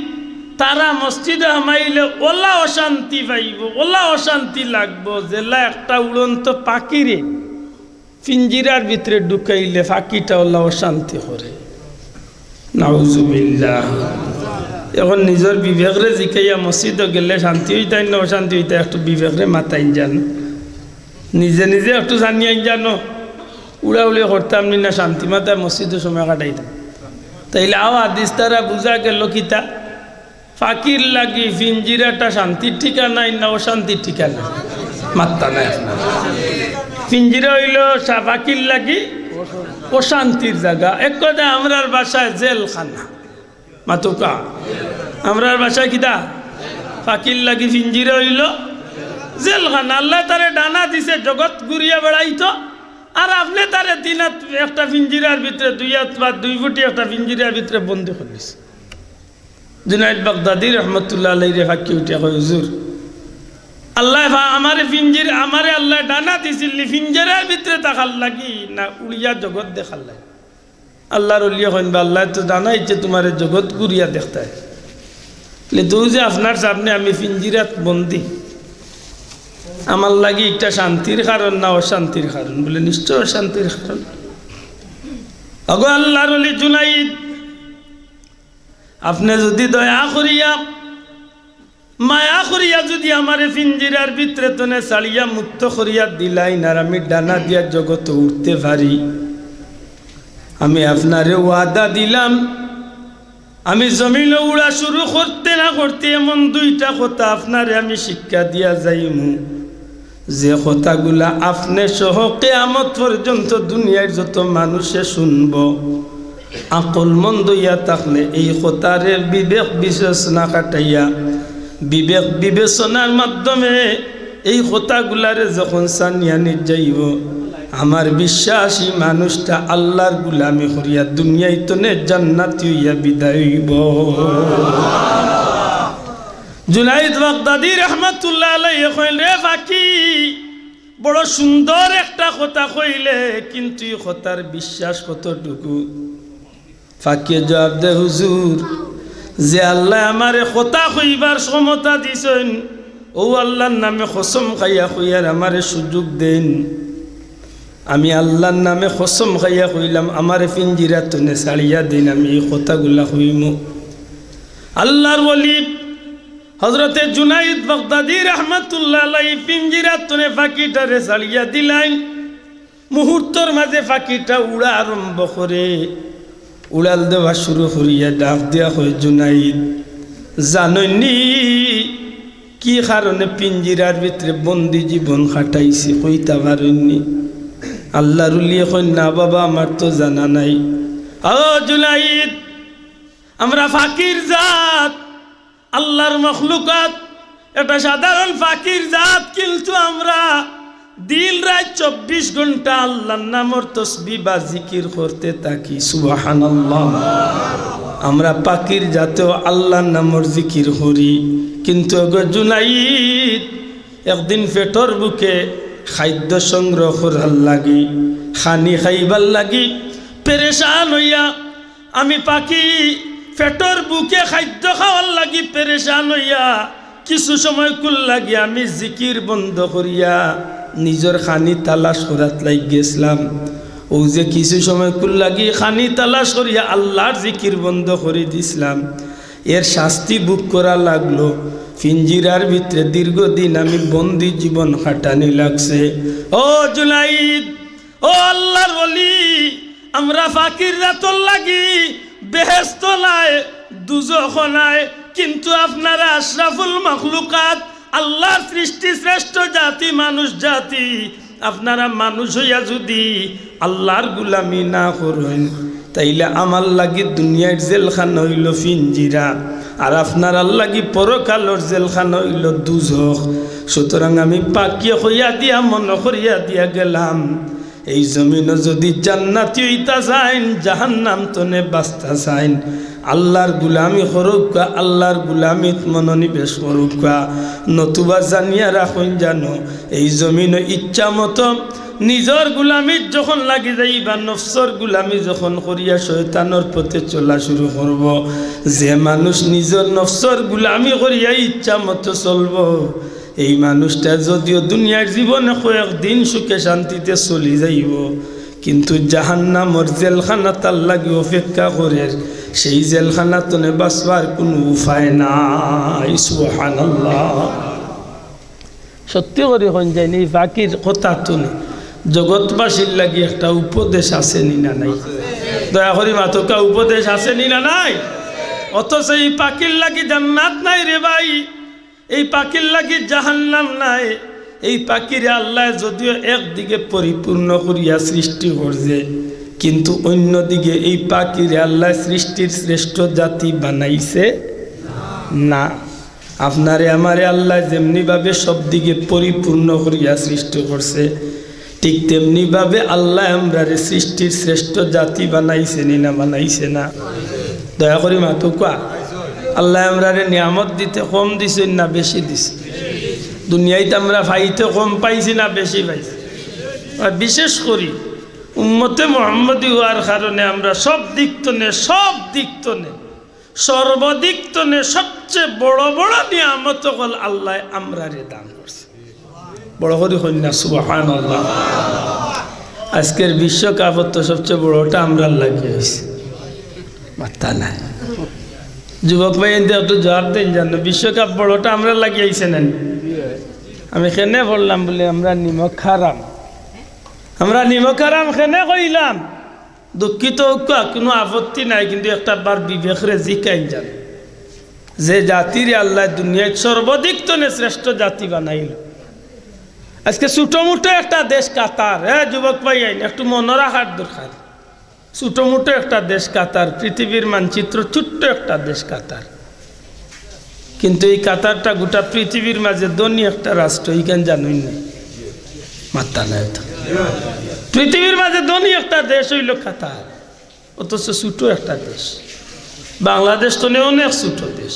তারা মসজিদে হামাইলে ওলা অশান্তি পাইব, ওলা অশান্তি লাগবো জেলা একটা উড়ন্ত পাখিরে পিঞ্জিরার ভিতরে ঢুকাইলে পাখিটা ওলা অশান্তি করে। নাউজুবিল্লাহ। এখন নিজের বিবেকরে জিকাইয়া মসজিদে গেলে শান্তি হইতাই না অশান্তি হইতাই একটু বিবেকরে মাতাইন জানো, নিজে নিজে একটু জানিয়াই জানো উড়াউড়ি করতাম না শান্তি মাতায় মসজিদের সময় কাটাইতাম। তাইলে আও হাদিস তারা বুঝা গেল কিতা ফাকির লাগি পিঞ্জিরাটা শান্তির ঠিকানা না অশান্তির ঠিকানা? মাত্তা নাই। পিঞ্জিরা হইল ফাকির লাগি অশান্তির জায়গা। এক কথা আমরার বাসায় জেলখানা মাতুকা, আমরার বাসায় কিতা ফাকির লাগি পিঞ্জিরা হইল জেলখানা। আল্লাহ তারে ডানা দিছে জগৎ ঘুরিয়া বেড়াইতো আর আপনি তারে দিনাত একটা পিঞ্জিরার ভিতরে 2 ফুটি একটা পিঞ্জিরার ভিতরে বন্দি করিস। জুনাইদ বাগদাদি রহমতুল্লাহ আলাইহি ফাঁকি উঠে কয় হুজুর আল্লাহ আমারে পিঞ্জির আমারে আল্লাহ ডানা দিছিল পিঞ্জিরার ভিতরে থাকার লাগি না উড়িয়া জগৎ দেখার লাগে? আল্লাহর ওলিয়া কইন বা আল্লাহ তো ডানা ইচ্ছে তোমার জগৎ ঘুরিয়া দেখতে হয় তো যে আপনার সামনে আমি পিঞ্জিরাত বন্দি আমার লাগি একটা শান্তির কারণ না অশান্তির কারণ? বলে নিশ্চয় অশান্তির কারণ। আগো আল্লাহর ওলি জুনাইদ আপনি যদি দয়া করিয়া মায়া করিয়া যদি আমারে পিঞ্জিরার ভিতরে তনে ছাড়িয়া মুক্ত করিয়া দিলাই না আমি ডানা দিয়া জগতে উঠতে পারি, আমি আপনারে ওয়াদা দিলাম আমি জমিনে উড়া শুরু করতে না করতে এমন 2টা কথা আপনারে আমি শিক্ষা দিয়া যাইমু যে কথাগুলা আপনি সহ কিয়ামত পর্যন্ত দুনিয়ার যত মানুষে শুনব আকল মন্দ ইয়া থাকলে এই কথারে বিবেক বিবেচনা কাটাইয়া বিবেক বিবেচনার মাধ্যমে এই কথাগুলারে যখন সানিয়া নিয়ে যাইব আমার বিশ্বাসী মানুষটা আল্লাহর গুলামি করিয়া দুনিয়ায় তনে জান্নাতি হইয়া বিদায় হইব। জুনাইদ বাগদাদি রহমাতুল্লাহ আলাইহি কইলেন রে ফাকি বড় সুন্দর একটা কথা কইলে কিন্তু এই কথার বিশ্বাস কতটুকু? ফাকি জবাব দে হুজুর যে আল্লাহ আমারে কথা কইবার ক্ষমতা দিছেন ও আল্লাহর নামে কসম খাইয়া কইয়ার আমারে সুযোগ দেন, আমি আল্লাহর নামে কসম খাইয়া কইলাম আমারে পিঞ্জিরা তনে ছাড়িয়া দিন আমি এই কথাগুলা কইমু। আল্লাহর ওলি হযরতে জুনাইদ বাগদাদি রাহমাতুল্লাহ আলাইহি পিঞ্জিরা তনে ফাঁকিটারে ছাড়িয়া দিলেন। মুহূর্তের মাঝে ফাঁকিটা উড়া আরম্ভ করে উড়াল দেওয়া শুরু করিয়া ডাক দেওয়া হয় জুনাইদ জাননি কি কারণে পিঞ্জিরার ভিতরে বন্দি জীবন কাটাইছি কইতা পারেননি? আল্লাহর উলিয়ে কই না বাবা আমার তো জানা নাই। ও জুনাইদ আমরা ফাকির জাত আল্লাহর মখলুকাত এটা সাধারণ ফাকির জাত কিন্তু আমরা দিন রাত 24 ঘন্টা আল্লাহর নামের তাসবিহ বা জিকির করতে থাকি সুবহানাল্লাহ। আমরা ফাকির জাতেও আল্লাহর নামের জিকির করি কিন্তু গো জুনাইদ একদিন পেটর বুকে খাদ্য সংগ্রহ করার লাগি খানি খাইবার লাগি পেরেশান হইয়া আমি পাখি পেটর বুকে খাদ্য খাওয়ার লাগি পেরেশান হইয়া কিছু সময় কুল লাগি আমি জিকির বন্ধ করিয়া নিজের খানি তালাশ করাত লাগ গেছিলাম। ও যে কিছু সময় কুল লাগি খানি তালাশ করিয়া আল্লাহর জিকির বন্ধ করে দিছিলাম, এর শাস্তি বুক করা লাগলো। পিঞ্জিরার ভিতরে দীর্ঘদিন আমি বন্দি জীবন কাটানি লাগছে। ও জুনাইদ, ও আল্লাহর ওলি, আমরা ফাকিররা তোর লাগি বেহেশত নাই দুজখ নাই, কিন্তু আপনারা আশরাফুল মাখলুকাত আল্লাহর সৃষ্টি শ্রেষ্ঠ জাতি মানুষ জাতি, আপনারা মানুষ হইয়া যদি আল্লাহর গুলামি না করেন তাইলে আমার লাগি দুনিয়ার জেলখানা হইল পিঞ্জিরা, আর আপনার লাগি পরকালর জেলখানা হইল দুজখ। সুতরাং আমি পাকিয়ে হইয়া দিয়া মনে করিয়া দিয়া গেলাম, এই জমিনে যদি জান্নাতি হইতা চাইন জাহান্নাম তনে বাঁচতা চাইন আল্লাহর গুলামি করুকা, আল্লাহর গুলামিত মনোনিবেশ করুকা, নতুবা জানিয়া রাখুন জানো এই জমিনে ইচ্ছা মতো নিজের গুলামিত যখন লাগি যাইবা, নফসর গুলামি যখন করিয়া শয়তানের পথে চলা শুরু করব, যে মানুষ নিজের নফসর গুলামি করিয়া ইচ্ছা মতো চলব, এই মানুষটা যদিও দুনিয়ার জীবনে কয়েকদিন সুখে শান্তিতে চলি যাইব, কিন্তু জাহান্নামর জেলখানা তার লাগি অপেক্ষা করে, সেই জেলখানা তনে বাঁচবার কোনো উপায় নাই। সুবহানাল্লাহ। সত্যি করে হন যায়নি বাকির কথা তুলে জগৎবাসীর লাগি একটা উপদেশ আছে নি না নাই? দয়া করি মাতকা উপদেশ আছে নি না নাই? অথচ এই পাখির লাগি জান্নাত নাই রে ভাই, এই পাখির লাগি জাহান্নাম নাই। এই পাখিরে আল্লাহ যদিও একদিকে পরিপূর্ণ করিয়া সৃষ্টি করছে, কিন্তু অন্যদিকে এই পাখিরে আল্লাহ সৃষ্টির শ্রেষ্ঠ জাতি বানাইছে না। আপনারে আমারে আল্লাহ যেমনিভাবে সব দিকে পরিপূর্ণ করিয়া সৃষ্টি করছে, ঠিক তেমনিভাবে আল্লাহ আমরারে সৃষ্টির শ্রেষ্ঠ জাতি বানাইছে না বানাইছে না? দয়া করি মাতু কোয়া, আল্লাহ আমরারে নিয়ামত দিতে কম দিছেন না বেশি দিছে? দুনিয়াতে আমরা পাইতে কম পাইছি না বেশি পাইছি? আর বিশেষ করি উম্মতে মুহাম্মদী হওয়ার কারণে আমরা সব দিক তনে সর্বাধিক তনে সবচেয়ে বড় বড় নিয়ামত হল আল্লাহ আমরারে দান করছে। বড় করি কন্যা সুবহানাল্লাহ। আজকের বিশ্বকাপত তো সবচেয়ে বড়টা আমরা লাগিয়ে হয়েছে, মাত্রা নাই। যুবক ভাই একটু জবাব দেন, জানো বিশ্বকাপ বড়টা আমরা লাগিয়েছে না? আমি কেনে বললাম বলে আমরা নিমক খারাম, আমরা নিমক খারাম কেনে কইলাম? দুঃখিত কোনো আপত্তি নাই, কিন্তু একটা বার বিবেকরে জিকাই যান যে জাতির আল্লাহ দুনিয়ায় সর্বাধিক তনে শ্রেষ্ঠ জাতি বানাইল। আজকে ছোটমোটো একটা দেশ কাতার, হ্যাঁ যুবক ভাই আইন একটু মনে রাখার দরকার। ছোটমোটো একটা দেশ কাতার, পৃথিবীর মানচিত্র ছোট্ট একটা দেশ কাতার, কিন্তু এই কাতারটা গোটা পৃথিবীর মাঝে ধনী একটা রাষ্ট্র। এইখানে জানুই না মাত্রা নাই তো? পৃথিবীর মাঝে ধনী একটা দেশ হইল কাতার, অথচ ছোট একটা দেশ। বাংলাদেশ তো অনেক ছোট দেশ।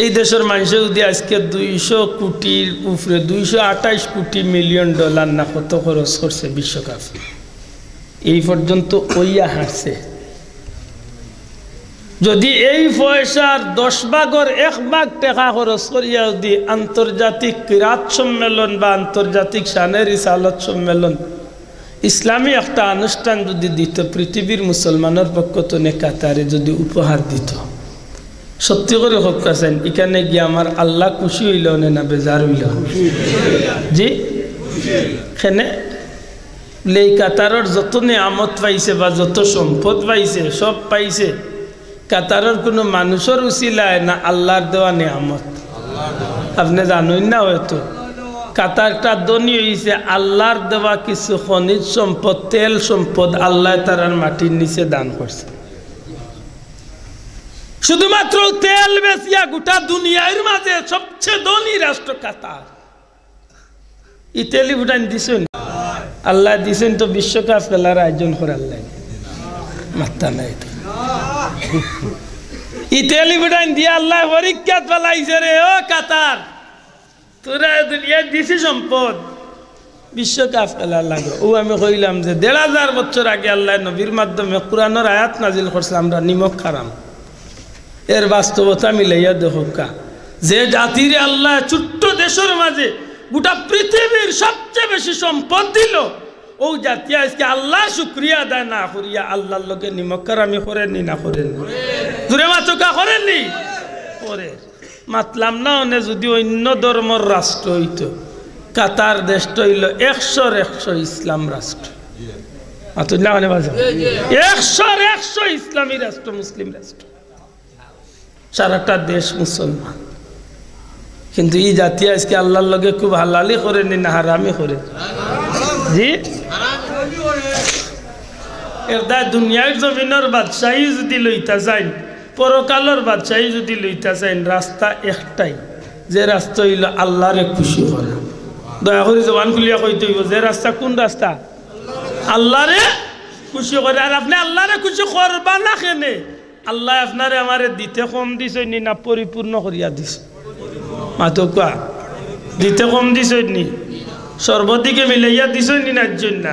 এই দেশের মানুষ যদি আজকে 200 কোটির উপরে 228 কোটি মিলিয়ন ডলার না কত খরচ করছে বিশ্বকাপ, এই পর্যন্ত ওইয়া হারছে। যদি এই পয়সার 10 ভাগের 1 ভাগ টাকা খরচ করিয়া যদি আন্তর্জাতিক কিরাত সম্মেলন বা আন্তর্জাতিক শানের রিসালত সম্মেলন ইসলামী একটা অনুষ্ঠান যদি দিত, পৃথিবীর মুসলমানের পক্ষ থেকে কাতারে যদি উপহার দিত, সত্যি করে হকাছেন এখানে গিয়ে আমার আল্লাহ খুশি হইল না বেজার হইল? জি, এখানে এই কাতারের যত নিয়ামত পাইছে বা যত সম্পদ পাইছে সব পাইছে কাতারের কোনো মানুষের উসিলায় না আল্লাহর দেওয়া নিয়ামত? আপনি জানেন না হয়তো কাতারটা ধনী হয়েছে আল্লাহর দেওয়া কিছু খনিজ সম্পদ, তেল সম্পদ আল্লাহ তার মাটির নিচে দান করছে। শুধুমাত্র তেল বেচিয়া গোটা দুনিয়ার মাঝে সবচেয়ে ধনী রাষ্ট্র কাতার। এই তেলি ভুটান দিছেন আল্লাহ, দিছেন তো বিশ্বকাপ খেলার আয়োজন করার লাগে, মাত্রা নাই তো? এই তেলি ভুটান দিয়ে আল্লাহ পরীক্ষা ফেলাইছে রে ও কাতার। তোরা দুনিয়ায় দিছি সম্পদ বিশ্বকাপ খেলার লাগে ও আমি কইলাম যে ১,৫০০ বছর আগে আল্লাহ নবীর মাধ্যমে কোরআনের আয়াত নাজিল করছে আমরা নিমক খারাম এর বাস্তবতা মিলাইয়া দেখা যে জাতির আল্লাহ ছোট্ট দেশের মাঝে গোটা পৃথিবীর সবচেয়ে বেশি সম্পদ দিল ও জাতি আজকে আল্লাহ শুকরিয়া আদায় না করিয়া আল্লাহর লোকে নিমক খারামি করেননি না করেননি দূরে মাচকা করেননি করে মাতলাম না অনে যদি অন্য ধর্মর রাষ্ট্র হইতো কাতার দেশটা হইল ১০০ ইসলাম রাষ্ট্র মাতুল্লাহ মানে বাজে ১০০ ইসলামী রাষ্ট্র মুসলিম রাষ্ট্র সারাটা দেশ মুসলমান কিন্তু এই জাতি আজকে আল্লাহর লগে খুব হালালি করেনি না হারামি করে জি এর দায় দুনিয়ার জমিনের বাদশাহী যদি লইতা যাই পরকালের বাদশাহী যদি লইতা যাই রাস্তা একটাই যে রাস্তা হইল আল্লাহরে খুশি করা দয়া করে জবান খুলিয়া কইতে হইব যে রাস্তা কোন রাস্তা আল্লাহরে খুশি করে আর আপনি আল্লাহরে খুশি করবা না কেনে আল্লাহ আপনারে আমারে দিতে কম দিছে নি না পরিপূর্ণ করিয়া দিছে মাতো কোয়া দিতে কম দিছে নি সর্বদিকে মিলাইয়া দিছে নি না জন্য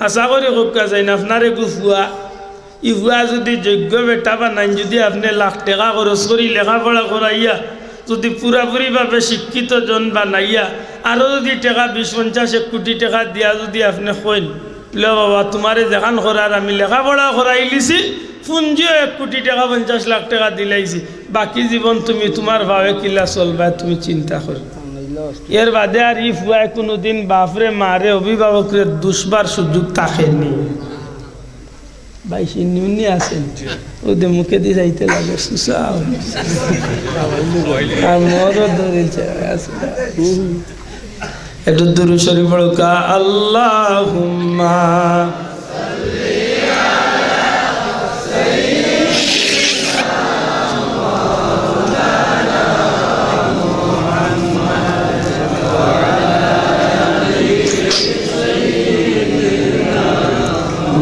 হাসা করে কোকা যায় না আপনারে গুফুয়া ইফুয়া যদি যোগ্য বেটা বানাই যদি আপনি লাখ টাকা খরচ করি লেখাপড়া করাইয়া যদি পুরাপুরিভাবে শিক্ষিত জন বানাইয়া আরও যদি টাকা ২০-৫০-১ কোটি টাকা দিয়া যদি আপনি কইন লে বাবা তোমারে যেখান করার আমি লেখাপড়া করাই লিছি পুঞ্জিও ১ কোটি টাকা ৫০ লাখ টাকা দিলাইছি বাকি জীবন তুমি তোমার ভাবে কিলা চলবা তুমি চিন্তা করো এর বাদে আর ই ফুয়ায় কোনোদিন বাপরে মারে অভিভাবকরে দুষবার সুযোগ থাকেনি বাইশি নিউনি আছেন ওদের মুখে দিয়ে যাইতে লাগে সুসাও আর মরও ধরেছে একটু দুরূদ শরীফ পড়ো কা আল্লাহুম্মা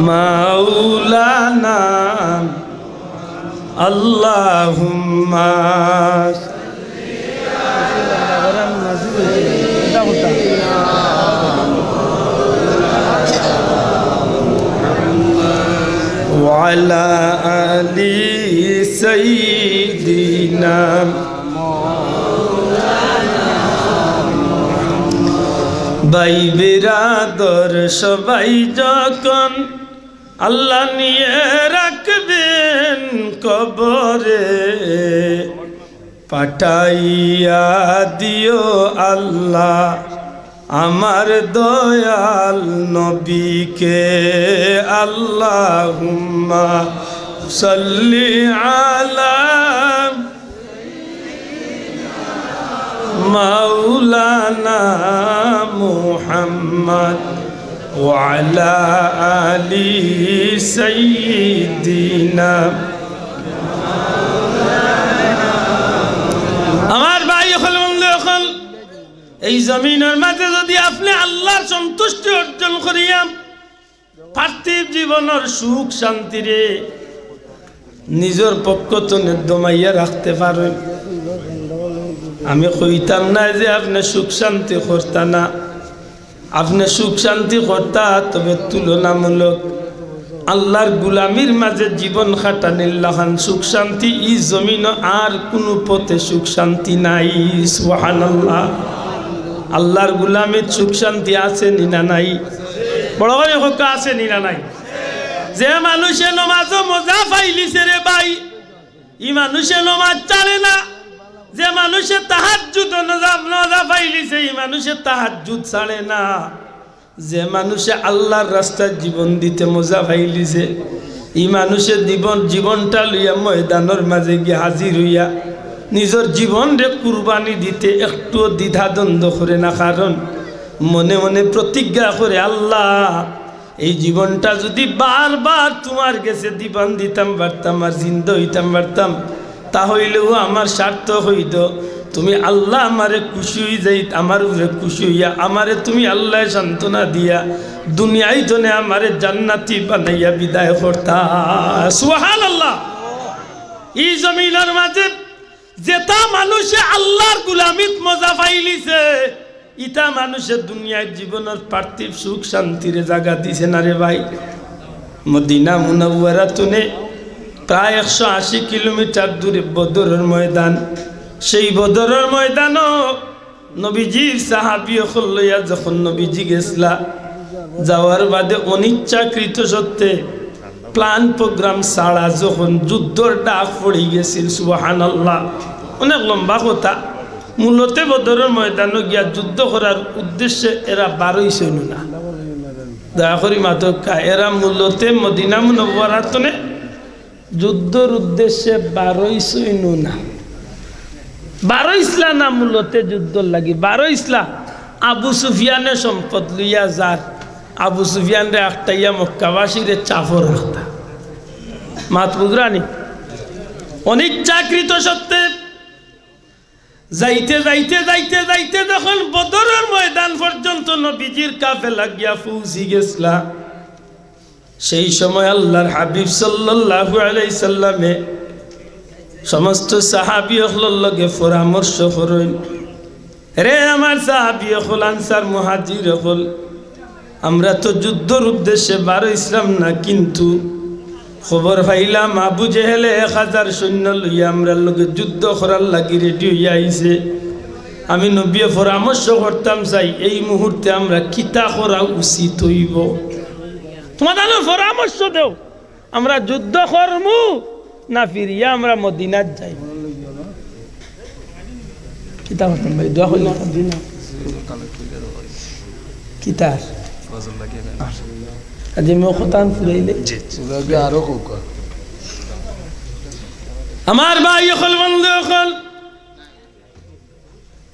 মাওলানা আল্লাহুম্মা ওয়ালা আলি সাইয়্যিদিনা ভাই বিরাদর সবাই যখন আল্লাহ নিয়ে রাখবেন কবরে পাঠাইয়া দিও আল্লাহ আমার দয়াল নবীকে আল্লাহুম্মা সাল্লি আলা মাওলানা মুহাম্মদ ওয়ালা আলি সাইয়্যিদিনা আমার ভাই হল বন্ধু হল এই জমিনের মাঝে যদি আপনি আল্লাহর সন্তুষ্টি অর্জন করিয়া পার্থিব জীবনের সুখ শান্তিরে নিজের পক্ষ তো দমাইয়া রাখতে পারেন আমি কইতাম না যে আপনি সুখ শান্তি করতা না আপনি সুখ শান্তি করতা তবে তুলনামূলক আল্লাহর গুলামির মাঝে জীবন খাটানির লাহান সুখ শান্তি ই জমিন আর কোনো পথে সুখ শান্তি নাই সুবহানাল্লাহ আল্লাহর গুলামির সুখ শান্তি আছে নিনা নাই বড় করে হোক আছে নিনা নাই যে মানুষে নমাজও মজা পাইলিছে রে ভাই ই মানুষে নমাজ চালে না যে মানুষে তাহাজ্জুদ নজা পাইলিছে এই মানুষে তাহাজ্জুদ ছাড়ে না যে মানুষে আল্লাহর রাস্তায় জীবন দিতে মজা পাইলিছে এই মানুষের জীবনটা লইয়া ময়দানের মাঝে গিয়ে হাজির হইয়া নিজের জীবন রে কুরবানি দিতে একটু দ্বিধাদ্বন্দ্ব করে না কারণ মনে মনে প্রতিজ্ঞা করে আল্লাহ এই জীবনটা যদি বারবার তোমার কাছে দিবান দিতাম পারতাম আর জিন্দা হইতাম পারতাম তাহলেও আমার স্বার্থ হইত তুমি আল্লাহ আমারে খুশি হয়ে যাই আমার উপরে খুশি হইয়া আমারে তুমি আল্লাহ সান্ত্বনা দিয়া দুনিয়ায় জনে আমারে জান্নাতি বানাইয়া বিদায় করতা সুবহানাল্লাহ এই জমিনের মাঝে যেটা মানুষে আল্লাহর গোলামিত মজা পাইলিছে ইটা মানুষের দুনিয়ার জীবনের পার্থিব সুখ শান্তির জায়গা দিছে না রে ভাই। মদিনা মুনাওয়ারা তুনে প্রায় 180 কিলোমিটার দূরে বদরের ময়দান। সেই বদরের ময়দানও নবীজির সাহাবী লইয়া যখন নবীজি গেছলা, যাওয়ার বাদে অনিচ্ছাকৃত সত্ত্বে প্ল্যান প্রোগ্রাম ছাড়া যখন যুদ্ধর ডাক পড়ে গেছিল, সুবহানাল্লাহ, অনেক লম্বা কথা। মূলতে বদরের ময়দানে গিয়া যুদ্ধ করার উদ্দেশ্যে এরা বারোই ছিল না, দয়া করি মাতকা, এরা মূলতে মদিনা মুনাওয়ারাতনে যুদ্ধর উদ্দেশ্যে বারোই ছিল না। বারো ইসলা না মূলতে যুদ্ধ লাগি, বারো ইসলা আবু সুফিয়ানের সম্পদ লইয়া যার আবু সুফিয়ান রে আখটাইয়া মক্কাবাসীরে চাপর রাখতা। মাত বুঝরানি অনিচ্ছাকৃত সত্ত্বে যাইতে যাইতে যাইতে যাইতে যখন বদরের ময়দান পর্যন্ত নবীজির কাফেলা গিয়া পৌঁছি গেছলা, সেই সময় আল্লাহর হাবিব সাল্লাল্লাহু আলাইহি সাল্লামে সমস্ত সাহাবী হলর লগে পরামর্শ করেন, রে আমার সাহাবী হল, আনসার মুহাজির হল, আমরা তো যুদ্ধর উদ্দেশ্যে বারো ইসলাম না, কিন্তু খবর পাইলাম আবু জেহেলে 1000 সৈন্য লইয়া আমরা লগে যুদ্ধ করার লাগি রেডি হইয়া আইছে। আমি নবী পরামর্শ করতাম চাই এই মুহূর্তে আমরা কিতা করা উচিত হইব, তোমাদের পরামর্শ দেও, আমরা যুদ্ধ করমু না ফিরিয়া আমরা মদিনাত যাই। কিতা করতাম ভাই, দোয়া করি কিতার আজি মখতান ফুরাইলে আরো আমার ভাই হল, বন্ধু হল,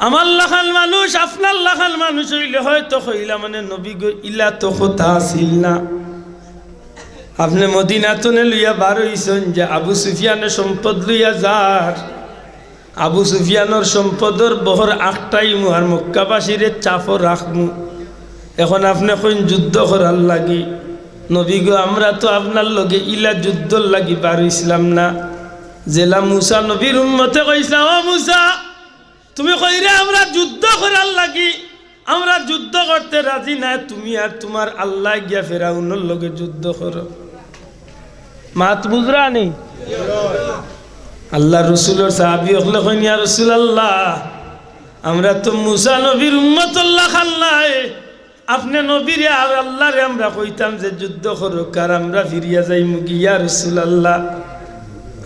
আমার লাখান মানুষ আপনার লাখান মানুষ হইলে হয়তো হইলা মানে নবী গো ইলা তো কথা আসিল না। আপনি মদিনাতনে লইয়া বার হইছেন যে আবু সুফিয়ানের সম্পদ লইয়া যার, আবু সুফিয়ানোর সম্পদর বহর আখটাইমু আর মক্কাবাসীরে চাপও রাখমু। এখন আপনি কইন যুদ্ধ করার লাগি, নবী গো আমরা তো আপনার লগে ইলা যুদ্ধর লাগি বার হইছিলাম না। জেলা মুসা নবীর উম্মতে কইছিলাম, ও মুসা তুমি কইরে আমরা যুদ্ধ করার লাগি, আমরা যুদ্ধ করতে রাজি না, তুমি আর তোমার আল্লাহ গিয়া ফেরাউনের লগে যুদ্ধ করো। মাত বুঝরা নেই আল্লাহ রসুলের সাহাবী হলে কইন, ইয়া রাসূলুল্লাহ আমরা তো মুসা নবীর উম্মতুল্লাহ খাল্লাই, আপনি নবীরে আর আল্লাহরে আমরা কইতাম যে যুদ্ধ করো, কার আমরা ফিরিয়া যাই মুগি। ইয়া রাসূলুল্লাহ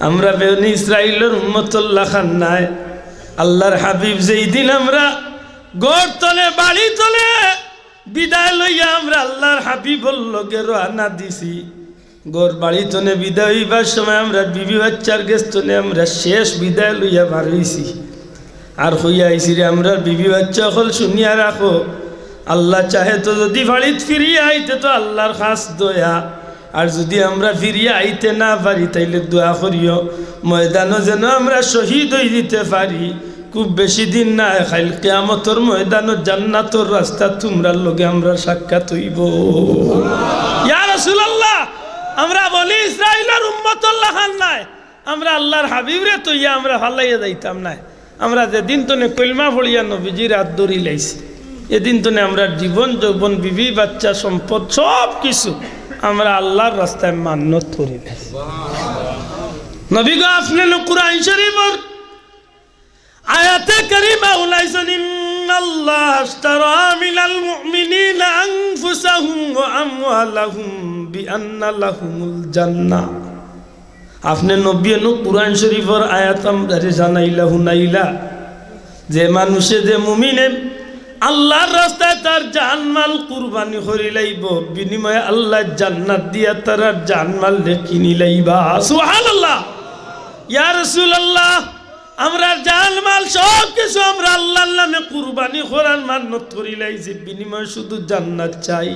আমরা বনি ইসরাইলের উম্মতুল্লাহ খান নাই, আল্লাহর হাবিব যেই দিন আমরা গড় তলে বাড়ি তলে বিদায় লইয়া আমরা আল্লাহর হাবিবর লগে রওনা দিছি, গড় বাড়ি তলে বিদায় হইবার সময় আমরা বিবি বাচ্চার গেস্তনে আমরা শেষ বিদায় লইয়া বার হইছি। আর হইয়া আইছি রে আমরা বিবি বাচ্চা হল শুনিয়া রাখো, আল্লাহ চাহে তো যদি বাড়িতে ফিরিয়া আইতে তো আল্লাহর খাস দয়া, আর যদি আমরা ফিরিয়া আইতে না পারি তাইলে দোয়া করিও ময়দানও যেন আমরা শহীদ হয়ে দিতে পারি। খুব বেশি দিন না, খাইল কিয়ামতের ময়দানও জান্নাতের রাস্তা তোমরা লগে আমরা সাক্ষাৎ হইব। ইয়া রাসূলুল্লাহ আমরা বলি ইসরাইলের উম্মতুল্লাহ খান নাই, আমরা আল্লাহর হাবিবরে তো ইয়া আমরা ভালাইয়া যাইতাম না। আমরা যেদিন তনে কলমা পড়িয়া নবীজির হাত ধরি লাইছি, এদিন তনে আমরা জীবন যৌবন বিবি বাচ্চা সম্পদ সব কিছু আমরা আল্লাহর রাস্তায় মান্যত করি। নবী গো আপনি কুরআন শরীফের আয়াতে কারিমা উলাইছেন, ইন্নাল্লাহ আশতারা মিনাল মুমিনিনা আনফুসাহুম ওয়া আমওয়ালাহুম বিআন্না লাহুমুল জান্নাহ। আপনি নবী কুরআন শরীফের আয়াত আমরারে জানাইলা হুনাইলা যে মানুষে যে মুমিনে আল্লাহর রাস্তায় তার জানমাল কুরবানি করি লাইব, বিনিময়ে আল্লাহ জান্নাত দিয়া তার জানমাল কিনি লাইবা। সুবহানাল্লাহ। ইয়া রাসূলুল্লাহ আমরা জানমাল সব কিছু আমরা আল্লাহর নামে কুরবানি করার মান্যত করি লাইছি, বিনিময়ে শুধু জান্নাত চাই।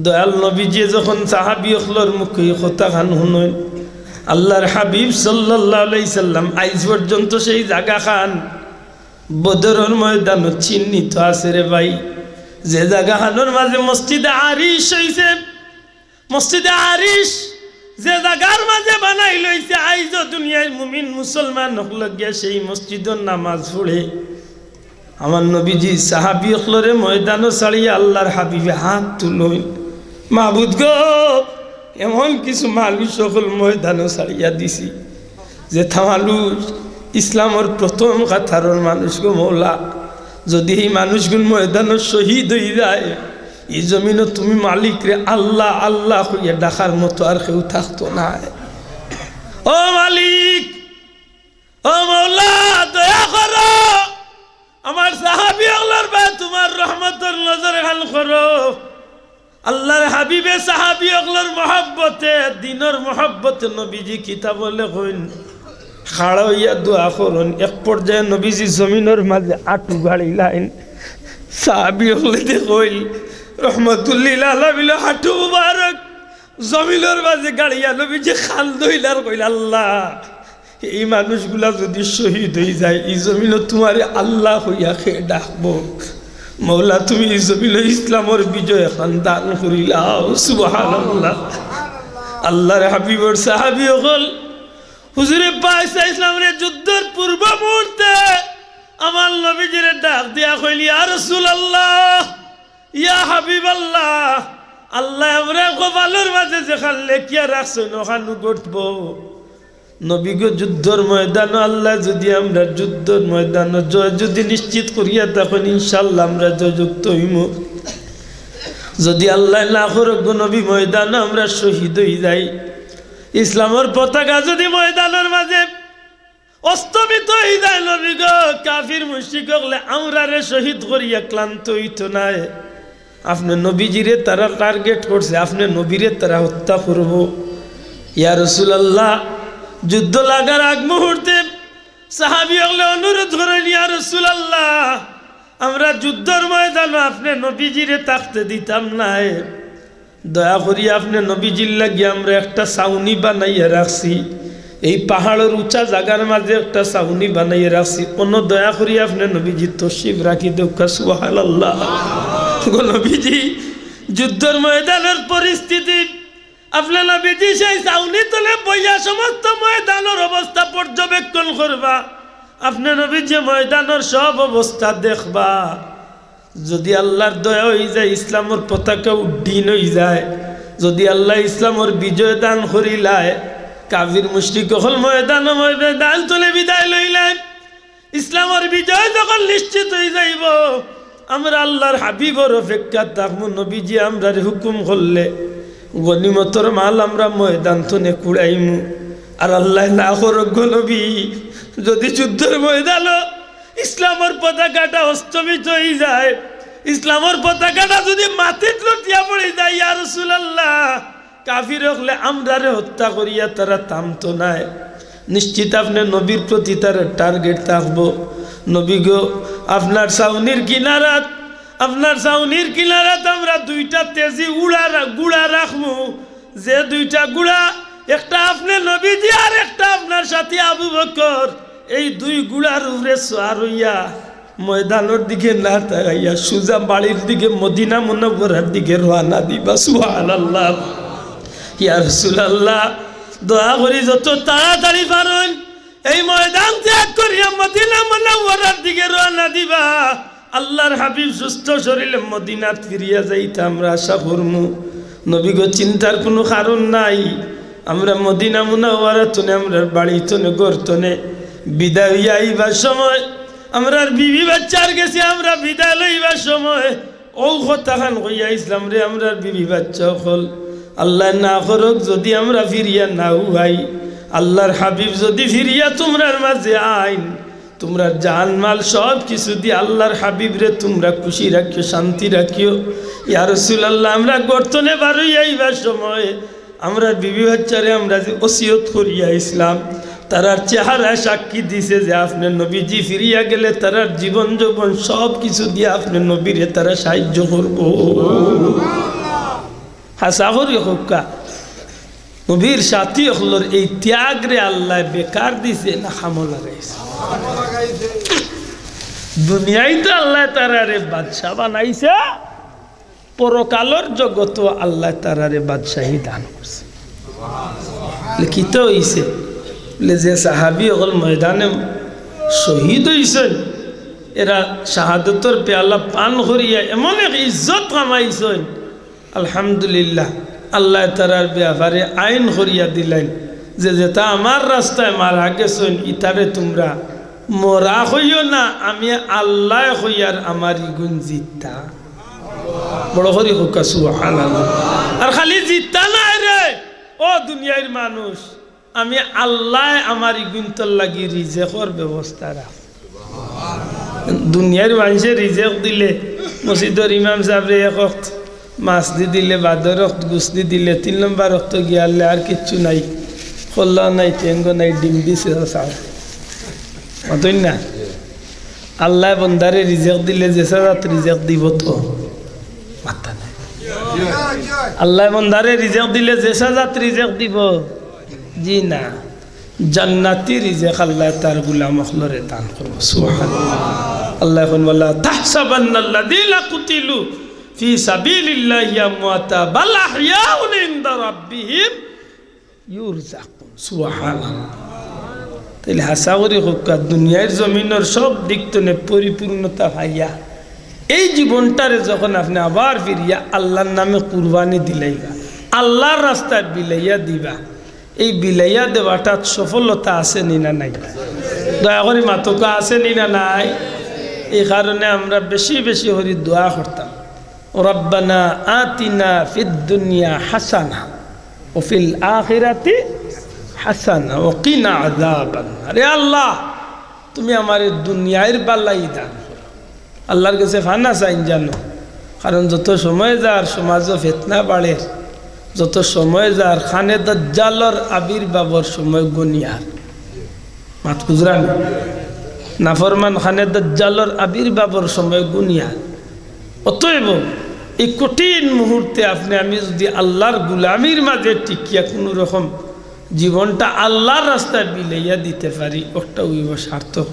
দয়াল নবীজি যখন সাহাবী হলর মুখে কথা খান শুনেন, আল্লাহর হাবিব সাল্লাল্লাহু আলাইহি সাল্লাম আইজ পর্যন্ত সেই জায়গা খান বদরের ময়দান চিহ্নিত আছে রে ভাই, যে জায়গাখানোর মাঝে মসজিদে আরিশ হইছে, মসজিদে আরিশ যে জায়গা জাগার মাঝে বানাই লইছে আইজ দুনিয়ার মুমিন মুসলমান হল গিয়া সেই মসজিদের নামাজ পড়ে আমার নবীজি সাহাবী হলরে ময়দান ছাড়িয়ে আল্লাহর হাবিবে হাত তুলইন মাহবুদ গো এমন কিছু মানুষ সকল ময়দান ছাড়িয়া দিছি যে মানুষ ইসলামের প্রথম কাতারের মানুষ গো মৌলা যদি এই মানুষগুলো ময়দান শহীদ হয়ে যায় এই জমিনে তুমি মালিক রে আল্লাহ আল্লাহ হইয়া ডাকার মতো আর কেউ থাকতো না ও মালিক ও মৌলা দয়া করো আমার সাহাবী আল্লাহর ভাই তোমার রহমতের নজরে হাল করো আল্লাহর হাবিবে সাহাবী আল্লাহর মহব্বতে দিনের মহব্বতে নবীজি কিতাব লেখেন খাড়া হইয়া দোয়া করুন এক পর্যায়ে নবীজি জমিনের মাঝে আঁটু গাড়িলেন সাহাবী আল্লাহ দেখইল রহমতুল্লিল আলামিন হাঁটু মুবারক জমিনের মাঝে গাড়িয়া নবীজি খাল দইলার কইল আল্লাহ এই মানুষগুলা যদি শহীদ হয়ে যায় এই জমিনে তোমারে আল্লাহ হইয়া খেয়ে ডাকবো মৌলা তুমি এই জমিনে ইসলামের বিজয় এখন দান করিলাও সুবহানাল্লাহ আল্লাহর হাবিবর সাহাবী হল হুজুরে পায়সা ইসলামের যুদ্ধের পূর্ব মুহূর্তে আমার নবীজির ডাক দিয়া কইলি ইয়া রাসূলুল্লাহ ইয়া হাবিবাল্লাহ আল্লাহ আমরা কপালের মাঝে যেখান লেখিয়া রাখছেন ওখানে ঘটবো নবী গো যুদ্ধের ময়দান আল্লাহ যদি আমরা যুদ্ধের ময়দান জয় যদি নিশ্চিত করিয়া তখন ইনশাল্লাহ আমরা জয়যুক্ত হইম যদি আল্লাহ না করুক নবী ময়দান আমরা শহীদ হয়ে যাই ইসলামের পতাকা যদি ময়দানের মাঝে অস্তমিত হয়ে যায় নবী গো কাফির মুশরিক হলে আমরা রে শহীদ করিয়া ক্লান্ত হইতো না আপনি নবীজিরে তারা টার্গেট করছে আপনি নবীরে তারা হত্যা করব ইয়া রাসূলুল্লাহ যুদ্ধ লাগার আগ মুহূর্তে সাহাবী হলে অনুরোধ করেন ইয়া রাসূলুল্লাহ আমরা যুদ্ধের ময়দানে আপনি নবীজিরে থাকতে দিতাম না দয়া করি আপনি নবীজির লাগি আমরা একটা ছাউনি বানাইয়া রাখছি এই পাহাড়ের উঁচা জায়গার মাঝে একটা ছাউনি বানাইয়া রাখছি অন্য দয়া করি আপনি নবীজি তশরিফ রাখি দেউকা সুবহানাল্লাহ গো নবীজি যুদ্ধের ময়দানের পরিস্থিতি আপনার নবীজি সেই ছাউনি তলে বইয়া সমস্ত ময়দানের অবস্থা পর্যবেক্ষণ করবা আপনি নবীজি ময়দানের সব অবস্থা দেখবা যদি আল্লাহর দয়া হয়ে যায় ইসলামের পতাকা উড্ডীন হয়ে যায় যদি আল্লাহ ইসলামের বিজয় দান করিলায় কাফির মুশরিক হল ময়দান তলে বিদায় লইলেন ইসলামের বিজয় যখন নিশ্চিত হয়ে যাইব আমরা আল্লাহর হাবিবর অপেক্ষা থাকবো নবীজি আমরা হুকুম করলে গনিমতর মাল আমরা ময়দান তনে কুড়াইমু আর আল্লাহ না করক নবী যদি যুদ্ধের ময়দান ইসলামের পতাকাটা অস্তমিত হয়ে যায় ইসলামের পতাকাটা যদি মাটিত লটিয়া পড়ে যায় ইয়া রাসূলুল্লাহ কাফির হলে আমরা রে হত্যা করিয়া তারা থামতো না নিশ্চিত আপনি নবীর প্রতি তার টার্গেট থাকবো নবী গো আপনার ছাউনির কিনারাত আমরা দুইটা তেজি গুড়া রাখবো যে দুইটা গুড়া একটা আপনি নবীজি আর একটা আপনার সাথে আবু বকর এই দুই গুড়ার উপরে সোয়ার হইয়া ময়দানের দিকে না তাকাইয়া সুজা বাড়ির দিকে মদিনা মুনাওয়ারার দিকে রওনা দিবা সুবহানাল্লাহ ইয়া রাসূলুল্লাহ দয়া করি যত তাড়াতাড়ি পারেন এই ময়দান ত্যাগ করিয়া মদিনা মুনাওয়ারার দিকে রওনা দিবা আল্লাহর হাবিব সুস্থ শরীরে মদিনাত ফিরিয়া যাইতে আমরা আশা করমু নবী গো চিন্তার কোনো কারণ নাই আমরা মদিনা মুনাওয়ারা তনে আমরা বাড়ি তনে ঘর তনে বিদায় হইয়া আইবার সময় আমরা বিবি বাচ্চার গেছি আমরা বিদায় লইবার সময় ও কথা খান কইয়া ইসলাম রে আমরা বিবি বাচ্চা হল আল্লাহ না করুক যদি আমরা ফিরিয়া নাও ভাই আল্লাহর হাবিব যদি ফিরিয়া তোমরার মাঝে আইন তোমরা জান মাল সব কিছু দিয়ে আল্লাহর হাবিব রে তোমরা খুশি রাখিও শান্তি রাখিও ইয়া রাসূলুল্লাহ আমরা গর্তনে বারই আইবার সময় আমরা বিবি বাচ্চারে আমরা যে ওসিয়ত করিয়া ইসলাম তারার চেহারা সাক্ষী দিছে যে আপনার নবীজি ফিরিয়া গেলে তারার জীবন যৌবন সব কিছু দিয়ে আপনার নবীরে তারা সাহায্য করবো হাসা করি হোকা নবীর সাথী হলোর এই ত্যাগ রে আল্লাহ বেকার দিছে না খামো লাগাইছে দুনিয়ায় তো আল্লাহ তারারে বাদশাহ বানাইছে পরকালের জগত আল্লাহ তারারে বাদশাহী দান করছে লিখিত হয়েছে বলে যে সাহাবি অকল ময়দানে শহীদ হয়েছেন এরা শাহাদতর পেয়ালা পান করিয়া এমন এক ইজ্জত কামাইছেন আলহামদুলিল্লাহ আল্লাহ তারার ব্যাপারে আইন করিয়া দিলেন যে যেটা আমার রাস্তায় মারা গেছেন ইতারে তোমরা মরা হইও না আমি আল্লাহ হইয়ার আমারই গুণ জিতা বড় করি হোকা সুবহানাল্লাহ আর খালি জিতা নাই রে ও দুনিয়ার মানুষ আমি আল্লাহ আমারই গুণতর লাগি রিজেকর ব্যবস্থা রাখ দুনিয়ার মানুষের রিজেক দিলে মসজিদের ইমাম সাহেবরে এক ওয়াক্ত মাছ দি দিলে বাদর রক্ত গুস্তি দিলে 3 নম্বর রক্ত গিয়ালে আর কিচ্ছু নাই খোল্লা নাই টেঙ্গ নাই ডিম দিছে সার অতই না আল্লাহ বন্দারে রিজেক দিলে যে সারাত রিজেক দিব তো মাথা নাই আল্লাহ বন্দারে রিজেক দিলে যে সারাত রিজেক দিব জি না জান্নাতি রিজেক আল্লাহ তার গোলাম হলরে দান করব সুবহানাল্লাহ আল্লাহ বলা তাহসাবান্নাল্লাযীনা কুতিলু ফি সাবিলিল্লাহি আমওয়াতা বাল আহইয়াউন ইনদা রাব্বিহিম ইউরযাকুন সুবহানাল্লাহ তাইলে হাসাগরি হোক দুনিয়ার জমিনের সব দিক থেকে পরিপূর্ণতা পাইয়া এই জীবনটারে যখন আপনি আবার ফিরিয়া আল্লাহর নামে কুরবানি দিলাইবা আল্লাহর রাস্তায় বিলাইয়া দিবা এই বিলাইয়া দেওয়াটা সফলতা আছে নি না নাই দয়া করে মাতকা আছে নি না নাই এই কারণে আমরা বেশি বেশি হরি দোয়া করতাম রব্বানা আতিনা ফিদ দুনিয়া হাসানা ও ফিল আখিরাতি হাসানা ও কিনা আযাবান আরে আল্লাহ তুমি আমার দুনিয়ার বালাই দান করো আল্লাহর কাছে ফানা চাইন জানো কারণ যত সময় যার সমাজও ফিতনা বাড়ে যত সময় যার খানে দাজ্জালর আবির্ভাবর সময় গনিয়ার মাত গুজরান নাফরমান খানে দাজ্জালর আবির্ভাবর সময় গুনিয়ার অতএব এই কঠিন মুহূর্তে আপনি আমি যদি আল্লাহর গোলামির মাঝে টিকিয়া কোনো রকম জীবনটা আল্লাহর রাস্তায় বিলাইয়া দিতে পারি ওটা উইব সার্থক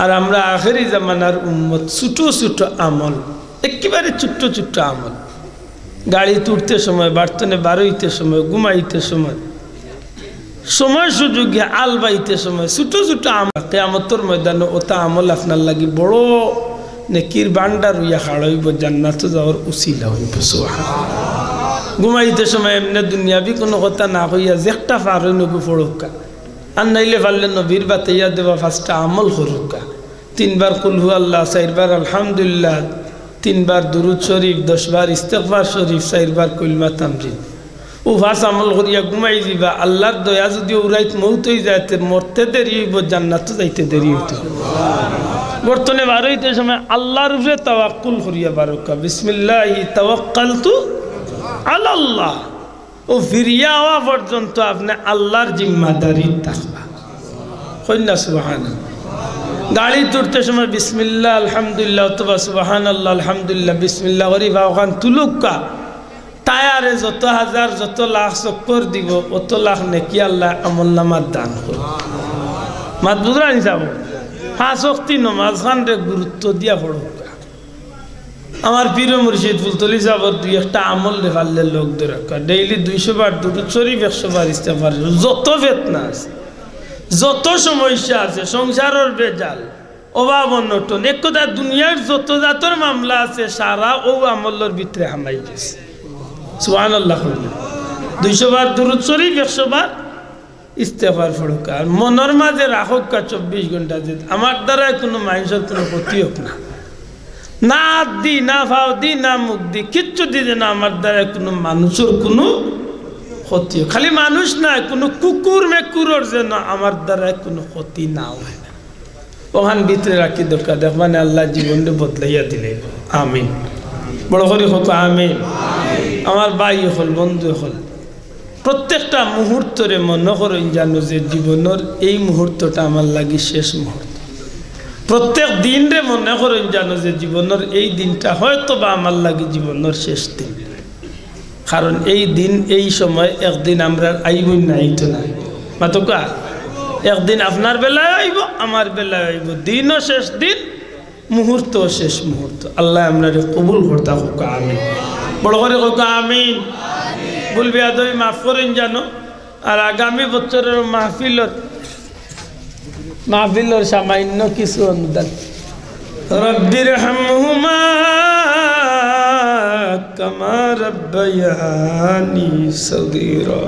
আর আমরা আখেরি জামানার উম্মত ছোট ছোট আমল একেবারে ছোট্ট ছোট্ট আমল গাড়ি তুলতে সময় বার্তনে বারোইতে সময় ঘুমাইতে সময় সময় সুযোগে আল বাইতে সময় ছোট ছোট আমল কিয়ামতের ময়দানে ওটা আমল আপনার লাগি বড় নেকির বান্ডার হইয়া খাড়াইব জান্নাত যাওয়ার উসিলা হইব সুবহানাল্লাহ ঘুমাইতে সময় এমনি দুনিয়াবি কোনো কথা না হইয়া যে একটা পার হই নবু পড়ুকা আর নাইলে পারলে নবীর বাতাইয়া দেওয়া 5টা আমল করুকা 3 বার কুল হু আল্লাহ 4 বার আলহামদুলিল্লাহ 3 বার দুরুদ শরীফ 10 বার ইস্তিগফার শরীফ 4 বার কলমা তামজিদ ও 5 আমল করিয়া ঘুমাই দিবা আল্লাহর দয়া যদি উরাইত মউত হই যাইতে মরতে দেরি হইব জান্নাত যাইতে দেরি হইতো বর্তমানে বারোইতে সময় আল্লাহর উপরে তাওয়াক্কুল করিয়া বারকা বিসমিল্লাহি তাওয়াক্কালতু আলাল্লাহ ও ফিরিয়া হওয়া পর্যন্ত আপনি আল্লাহর জিম্মাদারি থাকবা কইনা সুবহানাল্লাহ গাড়ি তুলতে সময় বিসমিল্লাহ আলহামদুলিল্লাহ অথবা সুবহানাল্লাহ আলহামদুলিল্লাহ বিসমিল্লাহ করি ভাওখান তুলুকা টায়ারে যত হাজার যত লাখ চক্কর দিব অত লাখ নেকি আল্লাহ আমলনামার দান করবে মাত বুঝরা হিসাব 5 ওয়াক্ত নামাজ খান রে গুরুত্ব দিয়া পড়ুকা আমার পীর মুর্শিদ ফুলতলি সাহেবের 2-1টা আমল রে পারলে লোক ধরে ডেইলি 200 বার দুরূদ শরীফ 100 বার ইস্তিগফার যত ফিতনা আছে যত সমস্যা আছে সংসারের বেজাল অভাব অনটন এক কথা দুনিয়ার যত জাতর মামলা আছে সারা ও আমলের ভিতরে হামাই গেছে সুবহানাল্লাহ 200 বার দুরূদ শরীফ 100 বার ইস্তিগফার পড়ুক আর মনের মাঝে রাখুক 24 ঘন্টা যে আমার দ্বারা কোনো মানুষের কোনো ক্ষতি হোক না না দি না ফাও দি না মুখ দি কিচ্ছু দিতে না আমার দ্বারা কোনো মানুষের কোনো ক্ষতি খালি মানুষ না কোনো কুকুর মেকুরের যেন আমার দ্বারা কোনো ক্ষতি না হয় না ওখান ভিতরে রাখি দরকার দেখবানে আল্লাহ জীবনটা বদলাইয়া দিলে আমিন বড় করে হোক আমিন আমার ভাই হল বন্ধু হল প্রত্যেকটা মুহূর্তরে মনে করেন জানো যে জীবনের এই মুহূর্তটা আমার লাগি শেষ মুহূর্ত প্রত্যেক দিন রে মনে করেন জানো যে জীবনের এই দিনটা হয়তো বা আমার লাগি জীবনের শেষ দিন কারণ এই দিন এই সময় একদিন আমরা আইব না আইতো না মাতকা একদিন আপনার বেলায় আইব আমার বেলায় আইব দিনও শেষ দিন মুহূর্ত শেষ মুহূর্ত আল্লাহ আমরা কবুল করতে হোক আমিন বড় করে হোক আমিন বলবি আদমি মাফ করেন জানো আর আগামী বছরের মাহফিলর সামান্য কিছু অনুদান রব্বির হামহুমা কামা রাব্বায়ানি সগীরা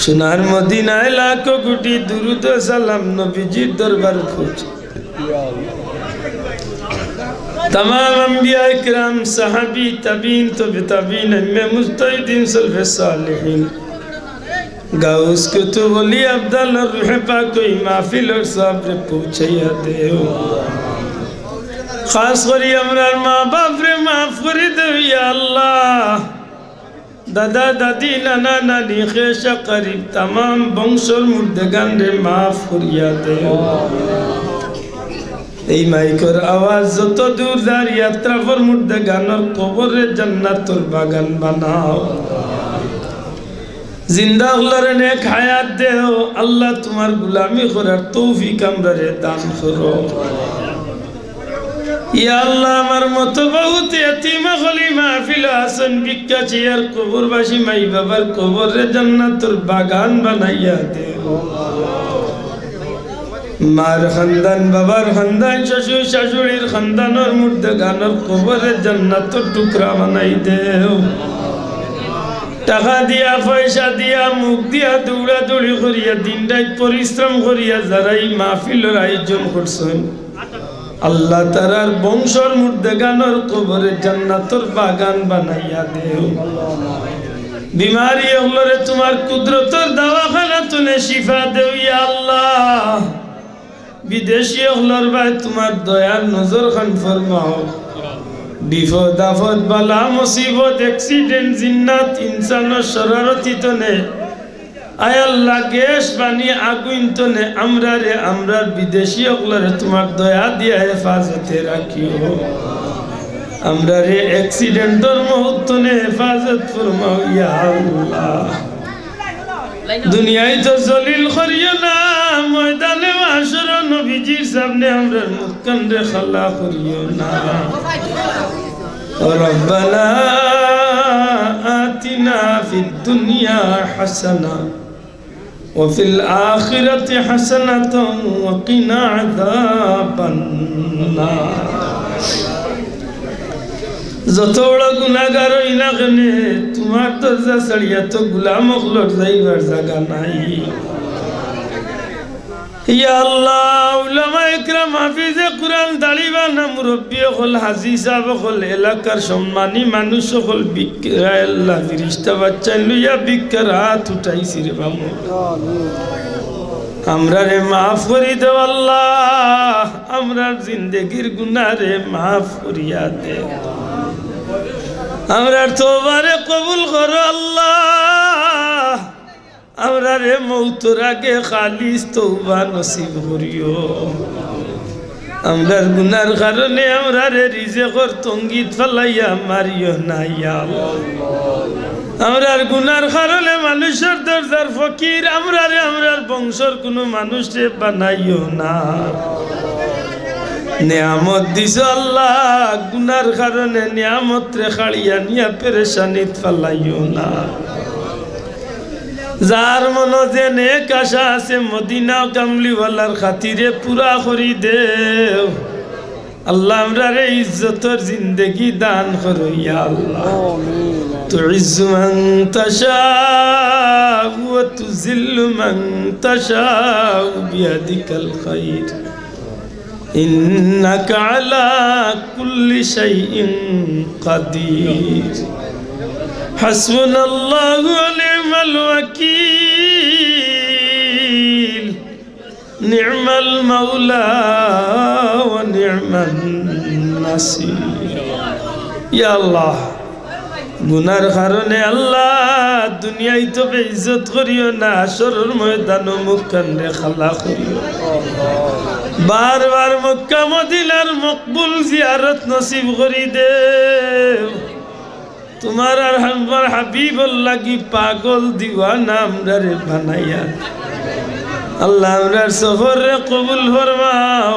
সোনার মদিনায় লাখো কোটি দুরূদ সালাম নবীজির দরবার পৌঁছে तमाम अंबिया इकराम सहाबी तबीन तो बेतबीन में मुस्तहिदीन सल्फ़े सालिहीन गाउस कुतुब वली अब्दल रूह पाक कोई महफिल और साबर पूछे दे खास करी अमरार माँ बाप रे माफ कर दे या अल्लाह दादा दादी नाना नानी खेशा करीब तमाम बंशर मुर्दगान रे माफ करिया दे এই মাইকের আওয়াজ যত দূর যার যাত্রা পর মুর্দাগানের কবরে জান্নাতুল বাগান বানাও জিন্দা হলারে নেক হায়াত দেও আল্লাহ তোমার গোলামি করার তৌফিক আমরারে দান করো ইয়া আল্লাহ আমার মত বহুত ইতিম খলি মাহফিল হাসান বিক্কা চিয়ার কবরবাসী মাই বাবার কবরে জান্নাতুল বাগান বানাইয়া দেও मार खानदान बाबार खानदान शशु शाशुड़ीर खानदान और मुर्दगानर कबर जन्नत टुकड़ा बनाई दे टाका दिया पैसा दिया मुख दिया दौड़ा दौड़ी करिया दिन रात परिश्रम करिया जाराई महफिलर आयोजन करছেন আল্লাহ তাআলার বংশর মুর্দগানর কবরে জান্নাতের বাগান বানাইয়া দেও বিমারি ওগুলোরে তোমার কুদরতের দাওয়াখানা তুলে শিফা দেও ইয়া আল্লাহ বিদেশি হলর ভাই তোমার দয়ার নজর খান ফরমাও বিপদ আপদ বালা মুসিবত অ্যাক্সিডেন্ট জিন্নাত ইনসানের শরারতি তনে আয় আল্লাহ গ্যাস পানি আগুন তনে আমরার বিদেশি হলরে তোমার দয়া দিয়া হেফাজতে রাখিও আমরারে অ্যাক্সিডেন্টর মুহূর্তনে হেফাজত ফরমাও ইয়া আল্লাহ দুনিয়ায় তো জলিল করিও না ময়দানে মাশর নবীজির সামনে আমরা মুখকান্ডে খালা করিও না রব্বানা আতিনা ফিদ দুনিয়া হাসানা ওয়া ফিল আখিরাতি হাসানাতান ওয়া কিনা আযাবান নার যত বড় গুনাহগার হইলা কেনে তোমার দরজা ছাড়িয়া তো গোলাম হলর যাইবার জায়গা নাই ইয়া আল্লাহ উলামা ইকরাম হাফিজে কুরআন তালিবানা মুরব্বি হল হাজি সাহেব হল এলাকার সম্মানী মানুষ হল বিকরা আল্লাহ ফেরেশতা বাচ্চা লইয়া বিকরাত উঠাইছি রে বামু আমরারে মাফ করি দাও আল্লাহ আমরার জিন্দেগির গুনাহরে মাফ করিয়া দে আমরার তওবারে কবুল করো আল্লাহ আমরারে মওতের আগে খালিস তওবা নসিব করিও আমরার গুনার কারণে আমরারে রিজেকর তঙ্গিত ফেলাইয়া মারিও না ইয়া আল্লাহ আমরার গুনার কারণে মানুষের দরজার ফকির আমরার বংশর কোনো মানুষে বানাইও না নিয়ামত দিছ আল্লাহ গুনার কারণে নিয়ামত রে খাড়িয়া নিয়া পেরেশানিত ফেলাইও না যার মনে যে নেক আশা আছে মদিনা কামলিওয়ালার খাতিরে পুরা করি দেও আল্লাহ আমরারে ইজ্জতর জিন্দেগি দান করো ইয়া আল্লাহ তুইজ্জু মান তাশাউ ওয়া তুযিল্লু মান তাশাউ বিয়াদিকাল খায়র ইন্নাকা আলা কুল্লি শাইইন কাদির হাসবুনাল্লাহু ওয়া নি'মাল ওয়াকিল নি'মাল মাওলা ওয়া নি'মান নাসির ইয়া আল্লাহ গুনার কারণে আল্লাহ দুনিয়ায় তো বেইজ্জত করিও না আসরের ময়দানে মুখ কান্ডে খালা করিও বারবার মক্কা মদিনার মকবুল জিয়ারত নসিব করি দেও তোমার আর আমার হাবিবুল্লাহ কি পাগল দিওয়ানা আমরারে বানাইয়া আল্লাহ আমরার সফরে কবুল ফরমাও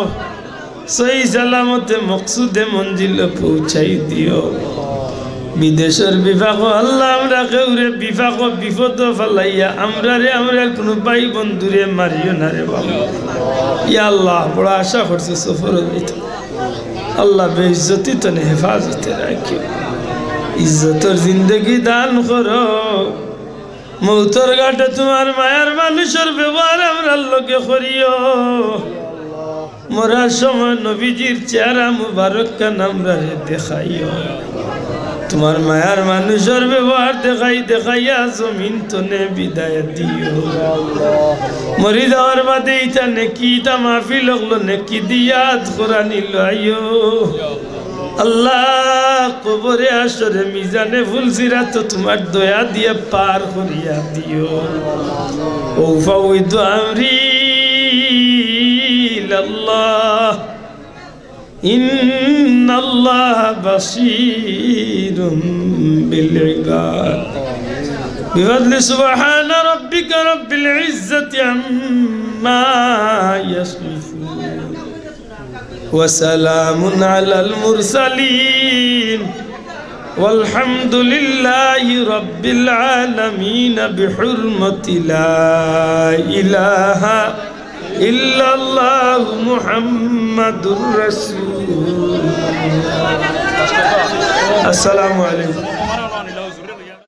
সহি সালামতে মকসুদে মঞ্জিলে পৌঁছাই দিও বিদেশের বিভাগ আল্লাহ আমরা কেউরে বিভাগ বিপদ ফেলাইয়া আমরা কোনো ভাই বন্ধুরে মারিও না রে বাবা ইয়া আল্লাহ বড় আশা করছি সফর হইতে আল্লাহ বেইজ্জতি তো হেফাজতে রাখিও ইজ্জতর জিন্দগি দান করো মৌতর ঘাটে তোমার মায়ার মানুষের ব্যবহার আমরা লোকে করিও মরার সময় নবীজির চেহারা মুবারক কান আমরা দেখাইও তোমার মায়ার মানুষের ব্যবহার দেখাইয়া জমিন তনে বিদায় দিও মরি যাওয়ার বাদে ইটা নেকি ইটা মাহফিল হলো নেকি দিয়া কোরআনি লইও আল্লাহ কবরে আসরে মিজানে ফুলসিরা তো তোমার দয়া দিয়ে পার করিয়া দিও ও ফাউইদু আমরি ইলাল্লাহ ইন্নাল্লাহ বাসীরুম বিল ইবাদ বিফadli সুবহান রাব্বিকা রাব্বিল ইজ্জাতি আম্মা ইয়াসিফুন وسلام على المرسلين والحمد لله رب العالمين بحرمة لا إله إلا الله محمد رسول الله. السلام عليكم.